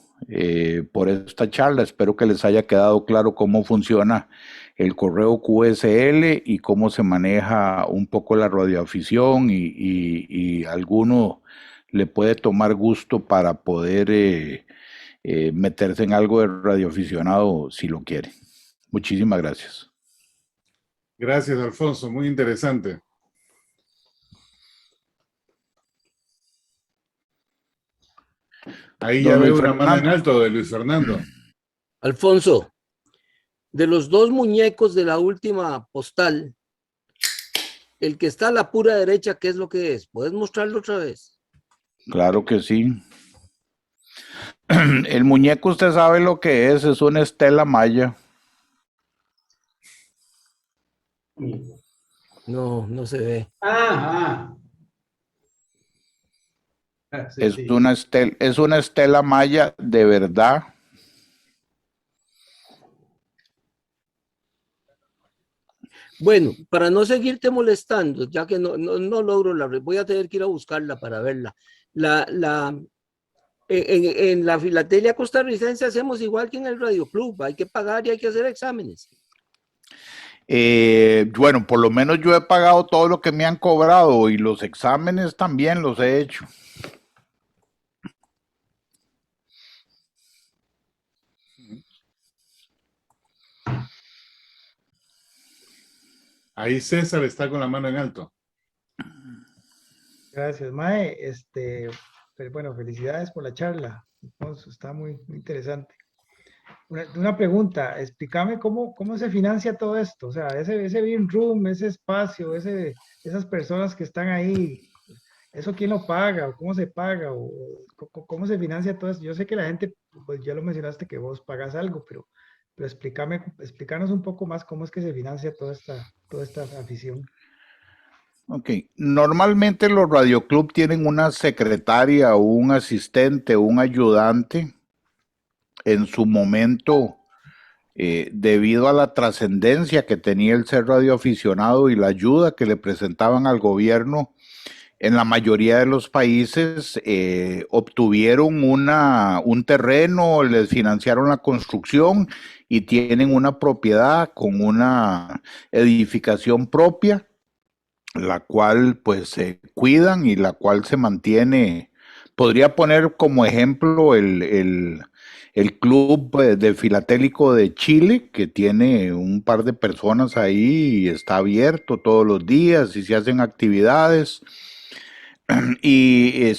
por esta charla. Espero que les haya quedado claro cómo funciona el correo QSL y cómo se maneja un poco la radioafición y alguno le puede tomar gusto para poder meterse en algo de radioaficionado si lo quiere. Muchísimas gracias. Gracias, Alfonso, muy interesante. Ahí ya veo una mano en alto de Luis Fernando. Alfonso, de los dos muñecos de la última postal, el que está a la pura derecha, ¿qué es lo que es? ¿Puedes mostrarlo otra vez? Claro que sí. El muñeco, usted sabe lo que es una estela maya. No, no se ve. Sí, Es sí. es una estela maya de verdad. Bueno, para no seguirte molestando, ya que no logro voy a tener que ir a buscarla para verla. En la filatelia costarricense hacemos igual que en el Radio Club, hay que pagar y hay que hacer exámenes. Bueno, por lo menos yo he pagado todo lo que me han cobrado y los exámenes también los he hecho. Ahí César está con la mano en alto. Gracias, Mae. Bueno, felicidades por la charla. Alfonso, está muy interesante. Una pregunta, explícame cómo se financia todo esto. O sea, ese Beam Room, ese espacio, esas personas que están ahí, ¿eso quién lo paga? ¿O cómo se paga? ¿O cómo se financia todo esto? Yo sé que la gente, pues ya lo mencionaste que vos pagas algo, pero explícanos un poco más cómo es que se financia toda esta afición. Ok, normalmente los radioclub tienen una secretaria o un asistente o un ayudante. En su momento, debido a la trascendencia que tenía el ser radioaficionado y la ayuda que le presentaban al gobierno, en la mayoría de los países obtuvieron un terreno, les financiaron la construcción y tienen una propiedad con una edificación propia, la cual pues se cuidan y la cual se mantiene. Podría poner como ejemplo el Club de Filatélico de Chile, que tiene un par de personas ahí y está abierto todos los días y se hacen actividades. Y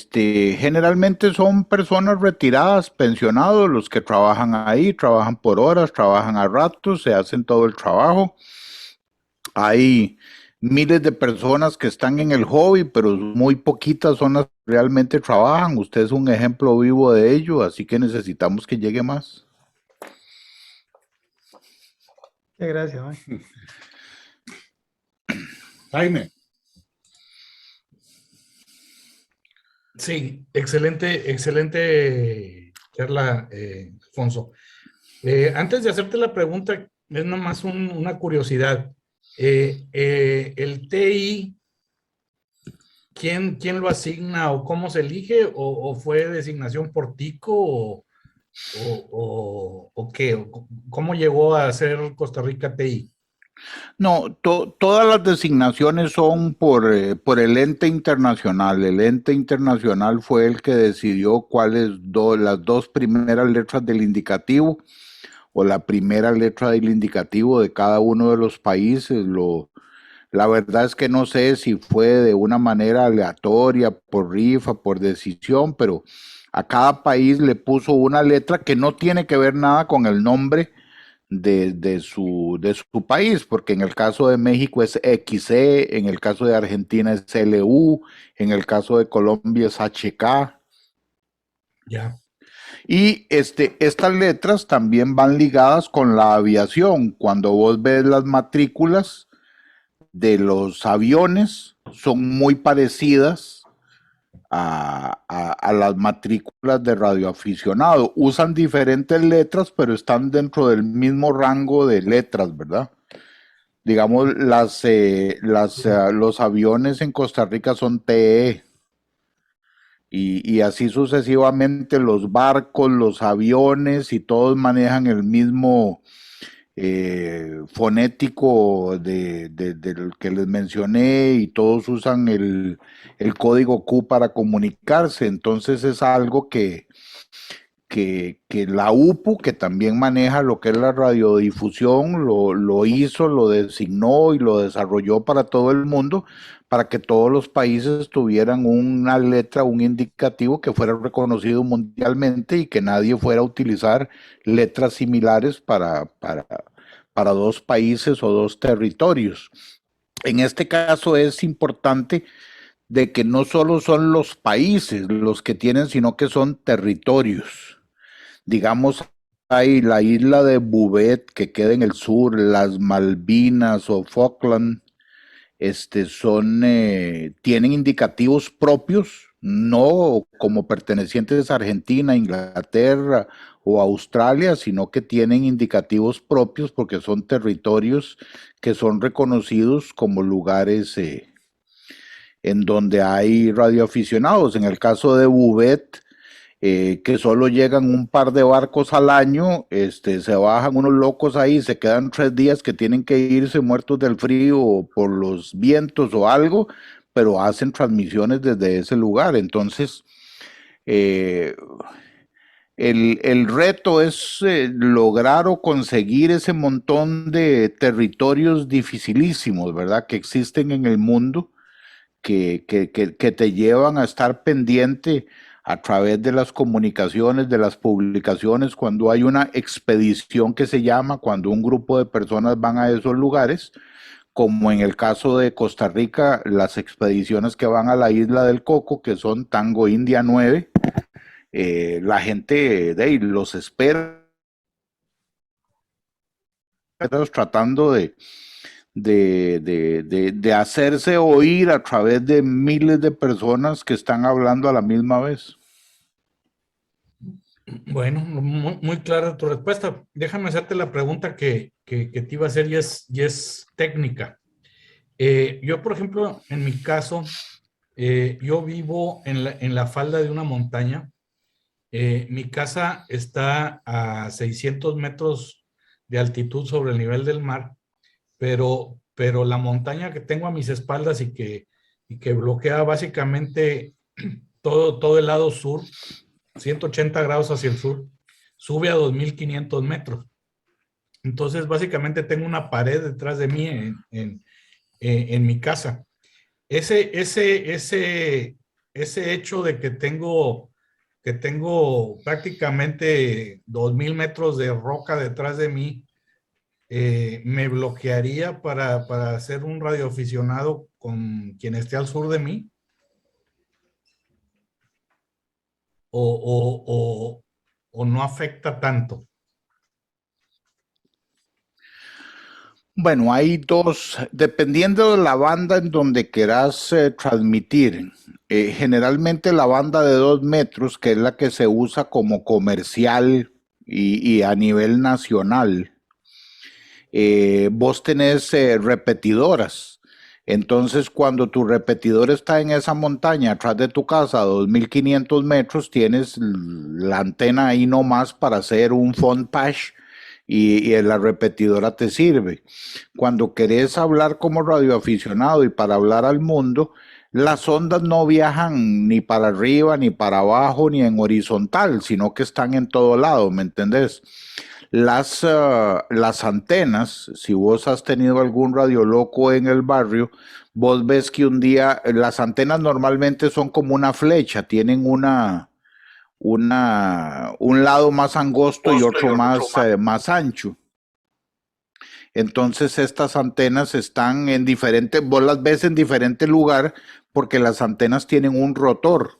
generalmente son personas retiradas, pensionados, los que trabajan ahí, trabajan por horas, trabajan a ratos, se hacen todo el trabajo. Hay miles de personas que están en el hobby, pero muy poquitas son las que realmente trabajan. Usted es un ejemplo vivo de ello, así que necesitamos que llegue más. Gracias, Mae. Jaime. Sí, excelente charla, Alfonso. Antes de hacerte la pregunta, es nomás una curiosidad. El TI, ¿quién lo asigna o cómo se elige? ¿O fue designación por tico? ¿O qué? ¿Cómo llegó a ser Costa Rica TI? No, todas las designaciones son por el ente internacional. El ente internacional fue el que decidió cuáles las dos primeras letras del indicativo o la primera letra del indicativo de cada uno de los países. La verdad es que no sé si fue de una manera aleatoria, por rifa, por decisión, pero a cada país le puso una letra que no tiene que ver nada con el nombre de su país, porque en el caso de México es XC, en el caso de Argentina es LU, en el caso de Colombia es HK. Ya. Y estas letras también van ligadas con la aviación. Cuando vos ves las matrículas de los aviones, son muy parecidas a las matrículas de radioaficionado. Usan diferentes letras, pero están dentro del mismo rango de letras, ¿verdad? Digamos, los aviones en Costa Rica son TE. y así sucesivamente los barcos, los aviones y todos manejan el mismo fonético del que les mencioné y todos usan el código Q para comunicarse. Entonces es algo que la UPU, que también maneja lo que es la radiodifusión, lo hizo, lo designó y lo desarrolló para todo el mundo, para que todos los países tuvieran una letra, un indicativo que fuera reconocido mundialmente y que nadie fuera a utilizar letras similares para dos países o dos territorios. En este caso es importante de que no solo son los países los que tienen, sino que son territorios. Digamos, hay la isla de Bouvet que queda en el sur, las Malvinas o Falkland, tienen indicativos propios, no como pertenecientes a Argentina, Inglaterra o Australia, sino que tienen indicativos propios porque son territorios que son reconocidos como lugares en donde hay radioaficionados. En el caso de Bouvet, que solo llegan un par de barcos al año, se bajan unos locos ahí, se quedan 3 días que tienen que irse muertos del frío o por los vientos o algo, pero hacen transmisiones desde ese lugar. Entonces, el reto es lograr o conseguir ese montón de territorios dificilísimos, ¿verdad? Que existen en el mundo, que te llevan a estar pendiente a través de las comunicaciones, de las publicaciones, cuando hay una expedición que se llama, cuando un grupo de personas van a esos lugares, como en el caso de Costa Rica, las expediciones que van a la isla del Coco, que son Tango India 9, la gente de ahí los espera tratando de hacerse oír a través de miles de personas que están hablando a la misma vez. Bueno, muy clara tu respuesta. Déjame hacerte la pregunta que te iba a hacer y es técnica. Yo, por ejemplo, en mi caso, yo vivo en la falda de una montaña. Mi casa está a 600 metros de altitud sobre el nivel del mar, pero la montaña que tengo a mis espaldas y que bloquea básicamente todo el lado sur, 180 grados hacia el sur, sube a 2.500 metros. Entonces, básicamente tengo una pared detrás de mí en mi casa. Ese hecho de que tengo prácticamente 2.000 metros de roca detrás de mí, me bloquearía para ser un radioaficionado con quien esté al sur de mí. O no afecta tanto. Bueno, hay dos, dependiendo de la banda en donde quieras transmitir. Generalmente la banda de 2 metros, que es la que se usa como comercial y a nivel nacional, vos tenés repetidoras. Entonces, cuando tu repetidor está en esa montaña atrás de tu casa a 2.500 metros, tienes la antena ahí nomás para hacer un phone patch y la repetidora te sirve. Cuando querés hablar como radioaficionado y para hablar al mundo, las ondas no viajan ni para arriba, ni para abajo, ni en horizontal, sino que están en todo lado, ¿me entendés? Las antenas, si vos has tenido algún radio loco en el barrio, vos ves que un día las antenas normalmente son como una flecha, tienen un lado más angosto y otro más ancho. Entonces estas antenas están en diferentes, vos las ves en diferente lugar porque las antenas tienen un rotor.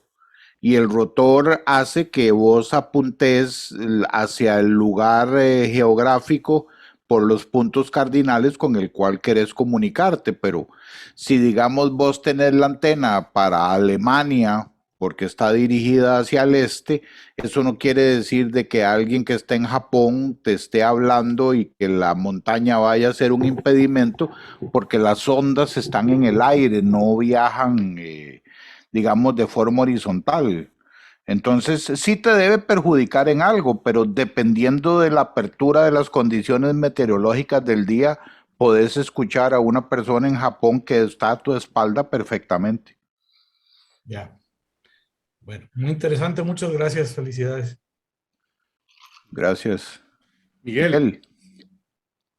Y el rotor hace que vos apuntes hacia el lugar geográfico por los puntos cardinales con el cual querés comunicarte. Pero si digamos vos tenés la antena para Alemania porque está dirigida hacia el este, eso no quiere decir de que alguien que esté en Japón te esté hablando y que la montaña vaya a ser un impedimento, porque las ondas están en el aire, no viajan digamos, de forma horizontal. Entonces, sí te debe perjudicar en algo, pero dependiendo de la apertura de las condiciones meteorológicas del día, podés escuchar a una persona en Japón que está a tu espalda perfectamente. Ya. Bueno, muy interesante. Muchas gracias. Felicidades. Gracias. Miguel.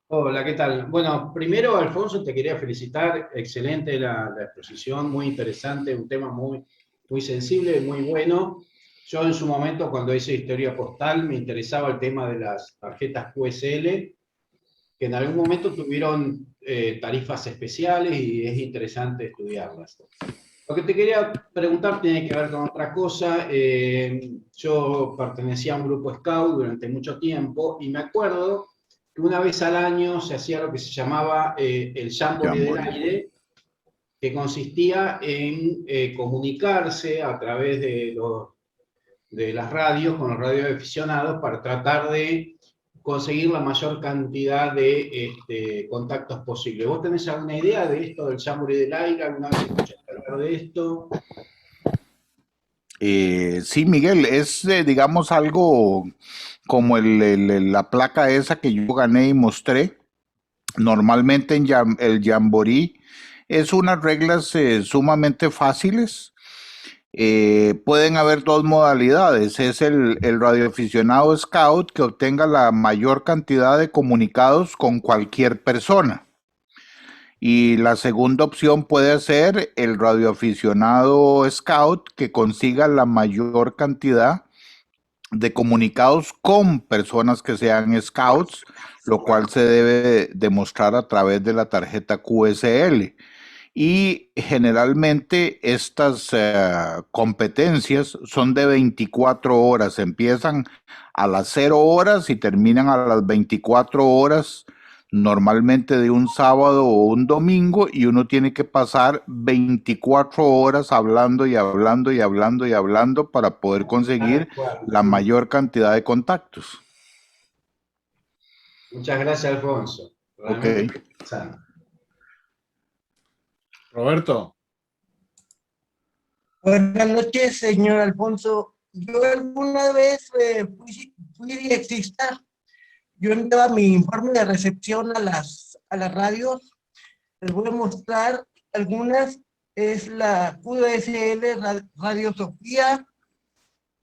Hola, ¿qué tal? Bueno, primero, Alfonso, te quería felicitar. Excelente la exposición, muy interesante, un tema muy sensible, muy bueno. Yo en su momento, cuando hice historia postal, me interesaba el tema de las tarjetas QSL, que en algún momento tuvieron tarifas especiales y es interesante estudiarlas. Lo que te quería preguntar tiene que ver con otra cosa. Yo pertenecía a un grupo Scout durante mucho tiempo y me acuerdo que una vez al año se hacía lo que se llamaba el Jamboree del Aire, que consistía en comunicarse a través de las radios con los radioaficionados para tratar de conseguir la mayor cantidad de contactos posible. ¿Vos tenés alguna idea de esto del Jamboree del Aire? ¿Alguna vez escuchaste hablar de esto? Sí, Miguel, es, digamos, algo como la placa esa que yo gané y mostré. Normalmente el Jamboree es unas reglas sumamente fáciles. Pueden haber dos modalidades. Es el radioaficionado scout que obtenga la mayor cantidad de comunicados con cualquier persona. Y la segunda opción puede ser el radioaficionado scout que consiga la mayor cantidad de comunicados con personas que sean scouts, lo cual se debe demostrar a través de la tarjeta QSL. Y generalmente estas competencias son de 24 horas, empiezan a las 0 horas y terminan a las 24 horas, normalmente de un sábado o un domingo, y uno tiene que pasar 24 horas hablando y hablando y hablando y hablando para poder conseguir la mayor cantidad de contactos. Muchas gracias, Alfonso. Realmente interesante. Roberto. Buenas noches, señor Alfonso. Yo alguna vez fui diexista. Yo enviaba mi informe de recepción a las radios. Les voy a mostrar algunas. Es la QSL Radio Sofía,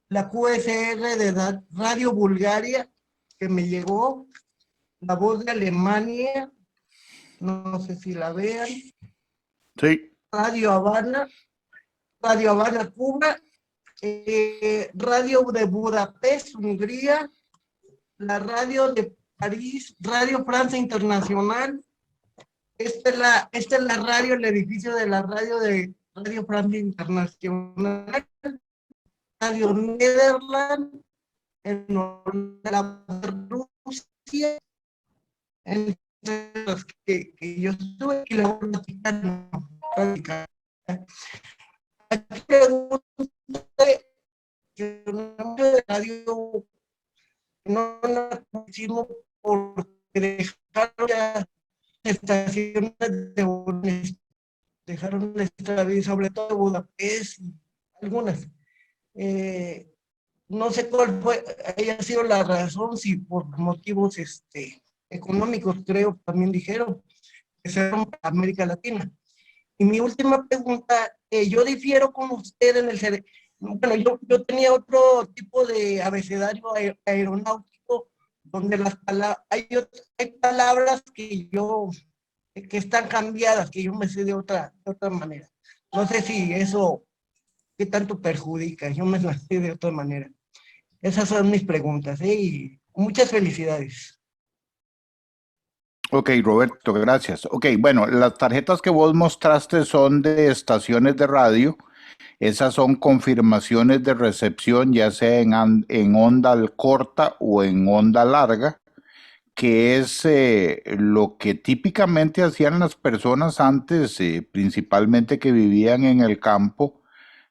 la QSL de Radio Bulgaria, que me llegó, La Voz de Alemania, no sé si la vean. Sí. Radio Habana, Cuba, Radio de Budapest, Hungría, la Radio de París, Radio Francia Internacional. Esta es la radio, el edificio de la radio de Radio Francia Internacional, Radio Nederland, en la Rusia, entre los que yo estuve, y la Vaticano. Aquí pregunto que no de radio no la pusimos porque dejaron ya estaciones dejaron nuestra vida, sobre todo Budapest, algunas. No sé cuál haya sido la razón, si por motivos económicos, creo, también dijeron, que cerraron para América Latina. Y mi última pregunta, yo difiero con usted en el... Bueno, yo tenía otro tipo de abecedario aeronáutico, donde hay palabras que están cambiadas, que yo me sé de otra manera. No sé si eso, qué tanto perjudica, yo me las sé de otra manera. Esas son mis preguntas, y muchas felicidades. Ok, Roberto, gracias. Ok, bueno, las tarjetas que vos mostraste son de estaciones de radio. Esas son confirmaciones de recepción, ya sea en onda corta o en onda larga, que es lo que típicamente hacían las personas antes, principalmente que vivían en el campo.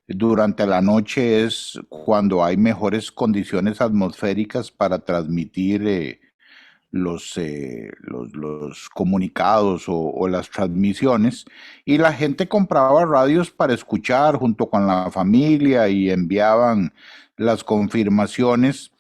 Durante la noche es cuando hay mejores condiciones atmosféricas para transmitir los comunicados o las transmisiones, y la gente compraba radios para escuchar junto con la familia y enviaban las confirmaciones.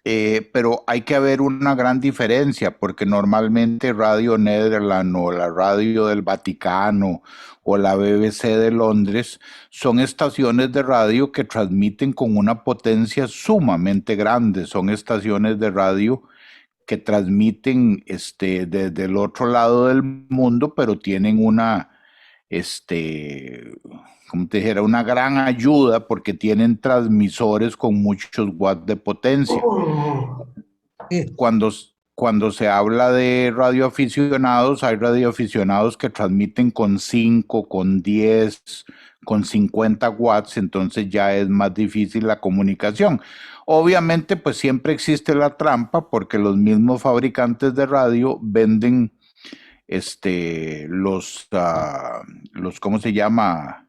Pero hay que haber una gran diferencia, porque normalmente Radio Nederland o la Radio del Vaticano o la BBC de Londres son estaciones de radio que transmiten con una potencia sumamente grande, son estaciones de radio que transmiten desde el otro lado del mundo, pero tienen una, como te dijera, una gran ayuda porque tienen transmisores con muchos watts de potencia. Cuando se habla de radioaficionados, hay radioaficionados que transmiten con 5, con 10, con 50 watts, entonces ya es más difícil la comunicación. Obviamente, pues siempre existe la trampa porque los mismos fabricantes de radio venden ¿cómo se llama?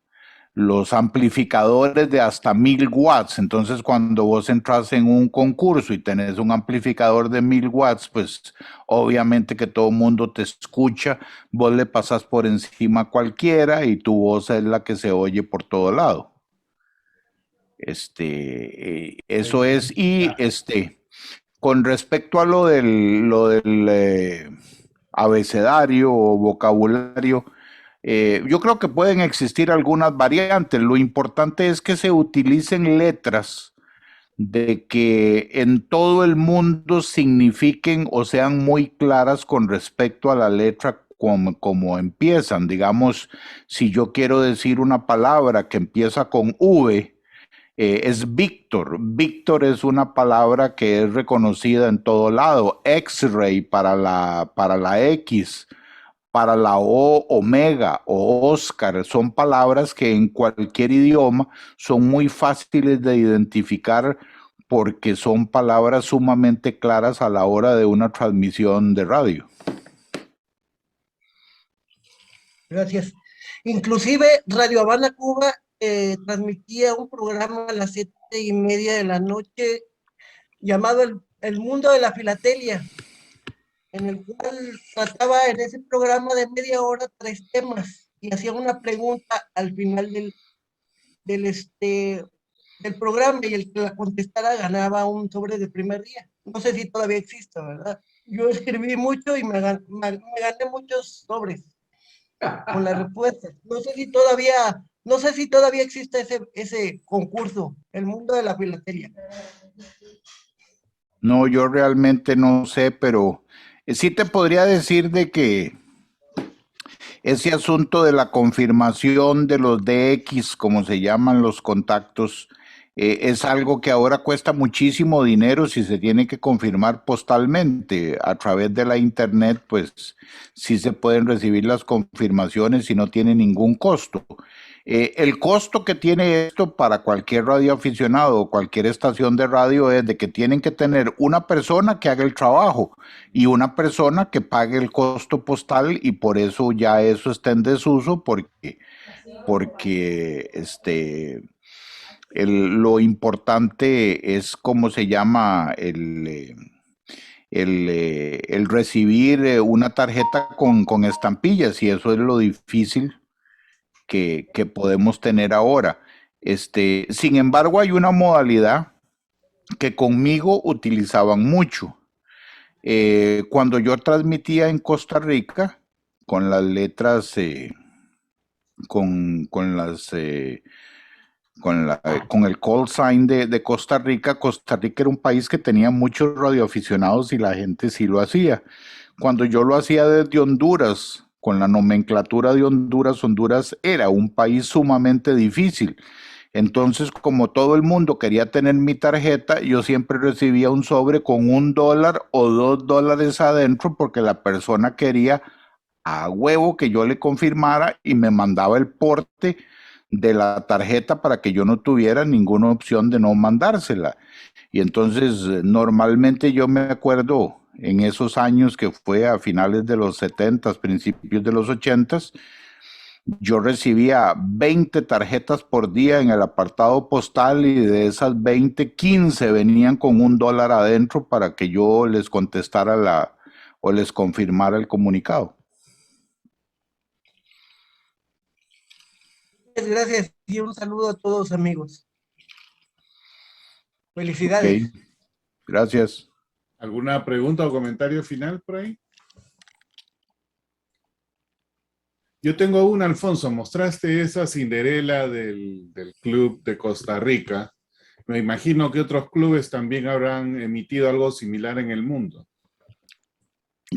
Los amplificadores de hasta 1000 watts. Entonces, cuando vos entras en un concurso y tenés un amplificador de 1000 watts, pues obviamente que todo el mundo te escucha, vos le pasas por encima a cualquiera y tu voz es la que se oye por todo lado. Eso es. Y con respecto a lo del abecedario o vocabulario, yo creo que pueden existir algunas variantes. Lo importante es que se utilicen letras de que en todo el mundo signifiquen o sean muy claras con respecto a la letra como empiezan. Digamos, si yo quiero decir una palabra que empieza con V, es Víctor. Víctor es una palabra que es reconocida en todo lado. X-ray para la X, para la O, omega o Oscar, son palabras que en cualquier idioma son muy fáciles de identificar porque son palabras sumamente claras a la hora de una transmisión de radio. Gracias. Inclusive Radio Habana, Cuba, transmitía un programa a las 7:30 de la noche llamado El Mundo de la Filatelia, en el cual trataba en ese programa de media hora 3 temas y hacía una pregunta al final del programa, y el que la contestara ganaba un sobre de primer día. No sé si todavía existe, ¿verdad? Yo escribí mucho y me gané muchos sobres con la respuesta. No sé si todavía existe ese concurso, El Mundo de la Filatelia. No, yo realmente no sé, pero sí te podría decir de que ese asunto de la confirmación de los DX, como se llaman los contactos, es algo que ahora cuesta muchísimo dinero si se tiene que confirmar postalmente. A través de la internet, pues sí se pueden recibir las confirmaciones y no tiene ningún costo. El costo que tiene esto para cualquier radioaficionado o cualquier estación de radio es de que tienen que tener una persona que haga el trabajo y una persona que pague el costo postal, y por eso ya eso está en desuso porque lo importante es cómo se llama el recibir una tarjeta con estampillas, y eso es lo difícil que podemos tener ahora. Sin embargo, hay una modalidad que conmigo utilizaban mucho. Cuando yo transmitía en Costa Rica, con las letras, con el call sign de Costa Rica. Costa Rica era un país que tenía muchos radioaficionados y la gente sí lo hacía. Cuando yo lo hacía desde Honduras, con la nomenclatura de Honduras, Honduras era un país sumamente difícil. Entonces, como todo el mundo quería tener mi tarjeta, yo siempre recibía un sobre con $1 o $2 adentro, porque la persona quería a huevo que yo le confirmara y me mandaba el porte de la tarjeta para que yo no tuviera ninguna opción de no mandársela. Y entonces, normalmente yo me acuerdo en esos años que fue a finales de los 70s, principios de los 80s, yo recibía 20 tarjetas por día en el apartado postal y de esas 20, 15 venían con $1 adentro para que yo les contestara o les confirmara el comunicado. Muchas gracias y un saludo a todos, amigos. Felicidades. Ok, gracias. ¿Alguna pregunta o comentario final por ahí? Yo tengo una, Alfonso. Mostraste esa Cinderela del club de Costa Rica. Me imagino que otros clubes también habrán emitido algo similar en el mundo.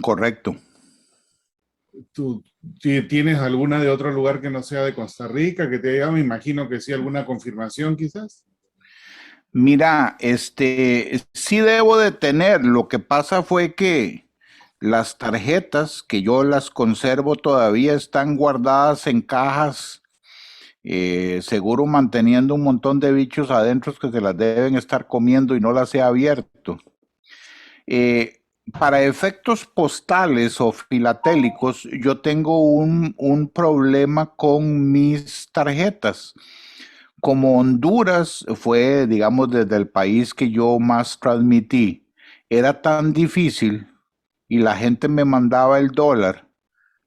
Correcto. ¿Tú tienes alguna de otro lugar que no sea de Costa Rica que te diga? Me imagino que sí, alguna confirmación quizás. Mira, sí debo de tener. Lo que pasa fue que las tarjetas, que yo las conservo todavía, están guardadas en cajas, seguro manteniendo un montón de bichos adentro que se las deben estar comiendo y no las he abierto. Para efectos postales o filatélicos, yo tengo un problema con mis tarjetas. Como Honduras fue, digamos, desde el país que yo más transmití, era tan difícil y la gente me mandaba el dólar,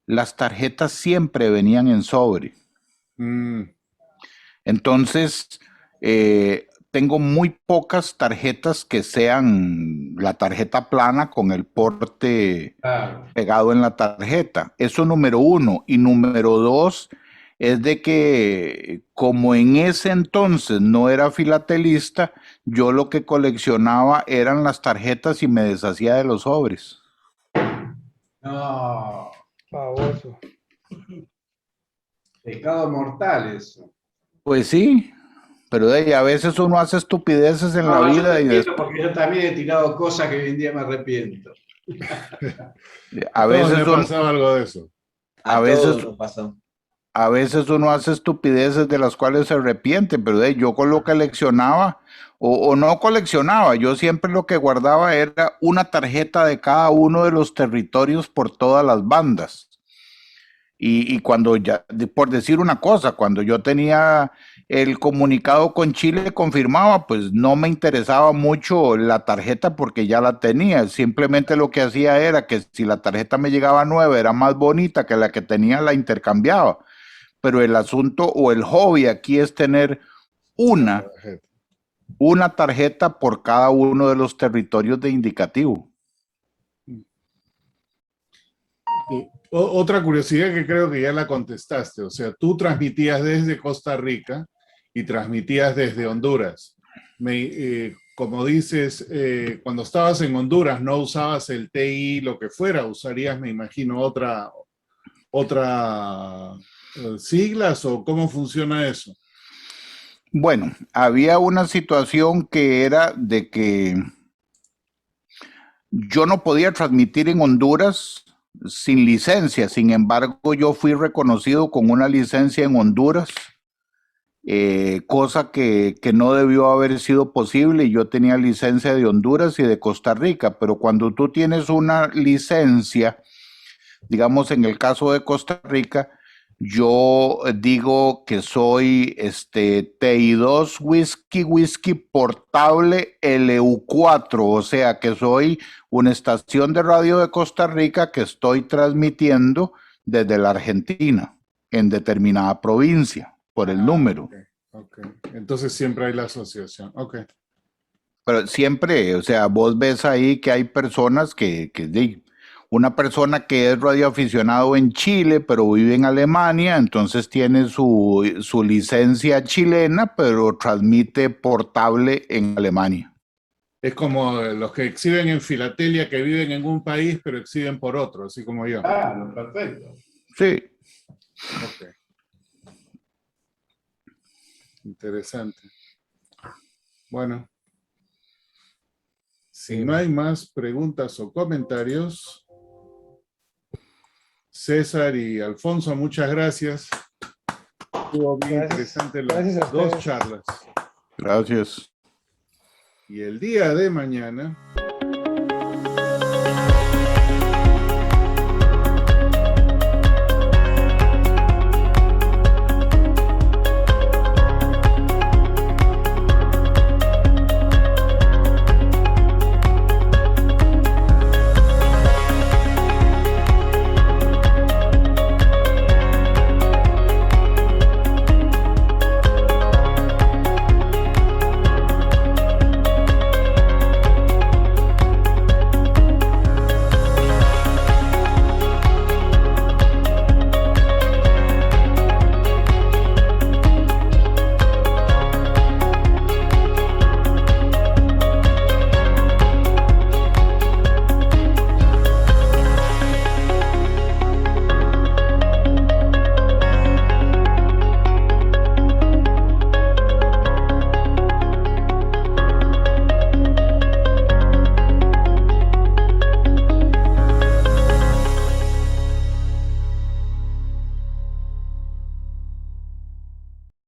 las tarjetas siempre venían en sobre. Entonces, tengo muy pocas tarjetas que sean la tarjeta plana con el porte pegado en la tarjeta. Eso número uno. Y número dos es de que como en ese entonces no era filatelista, yo lo que coleccionaba eran las tarjetas y me deshacía de los sobres. No, Fabuloso. pecado mortal eso. Pues sí, pero a veces uno hace estupideces en la No, yo vida te y entiendo porque yo también he tirado cosas que hoy en día me arrepiento. a Todos veces me uno, pasaba algo de eso. a veces uno hace estupideces de las cuales se arrepiente, pero yo con lo coleccionaba o no coleccionaba, yo siempre lo que guardaba era una tarjeta de cada uno de los territorios por todas las bandas. Y cuando ya, por decir una cosa, cuando yo tenía el comunicado con Chile confirmaba, pues no me interesaba mucho la tarjeta porque ya la tenía. Simplemente lo que hacía era que si la tarjeta me llegaba nueva, era más bonita que la que tenía, la intercambiaba. Pero el asunto o el hobby aquí es tener una tarjeta por cada uno de los territorios de indicativo. Otra curiosidad que creo que ya la contestaste, o sea, tú transmitías desde Costa Rica y transmitías desde Honduras. Como dices, cuando estabas en Honduras no usabas el TI, lo que fuera, usarías, me imagino, otra siglas o cómo funciona eso. Bueno, había una situación que era de que yo no podía transmitir en Honduras sin licencia. Sin embargo, yo fui reconocido con una licencia en Honduras, cosa que no debió haber sido posible. Yo tenía licencia de Honduras y de Costa Rica, pero cuando tú tienes una licencia, digamos en el caso de Costa Rica, yo digo que soy TI2 Whisky portable LU4, o sea que soy una estación de radio de Costa Rica que estoy transmitiendo desde la Argentina, en determinada provincia, por el número. Okay. Entonces siempre hay la asociación. Okay. Pero siempre, o sea, vos ves ahí que hay personas una persona que es radioaficionado en Chile, pero vive en Alemania, entonces tiene su licencia chilena, pero transmite portable en Alemania. Es como los que exhiben en filatelia que viven en un país, pero exhiben por otro, así como yo. Ah, perfecto. Sí. Ok. Interesante. Bueno. Si no hay más preguntas o comentarios, César y Alfonso, muchas gracias. Estuvo bien interesante las dos charlas. Gracias. Y el día de mañana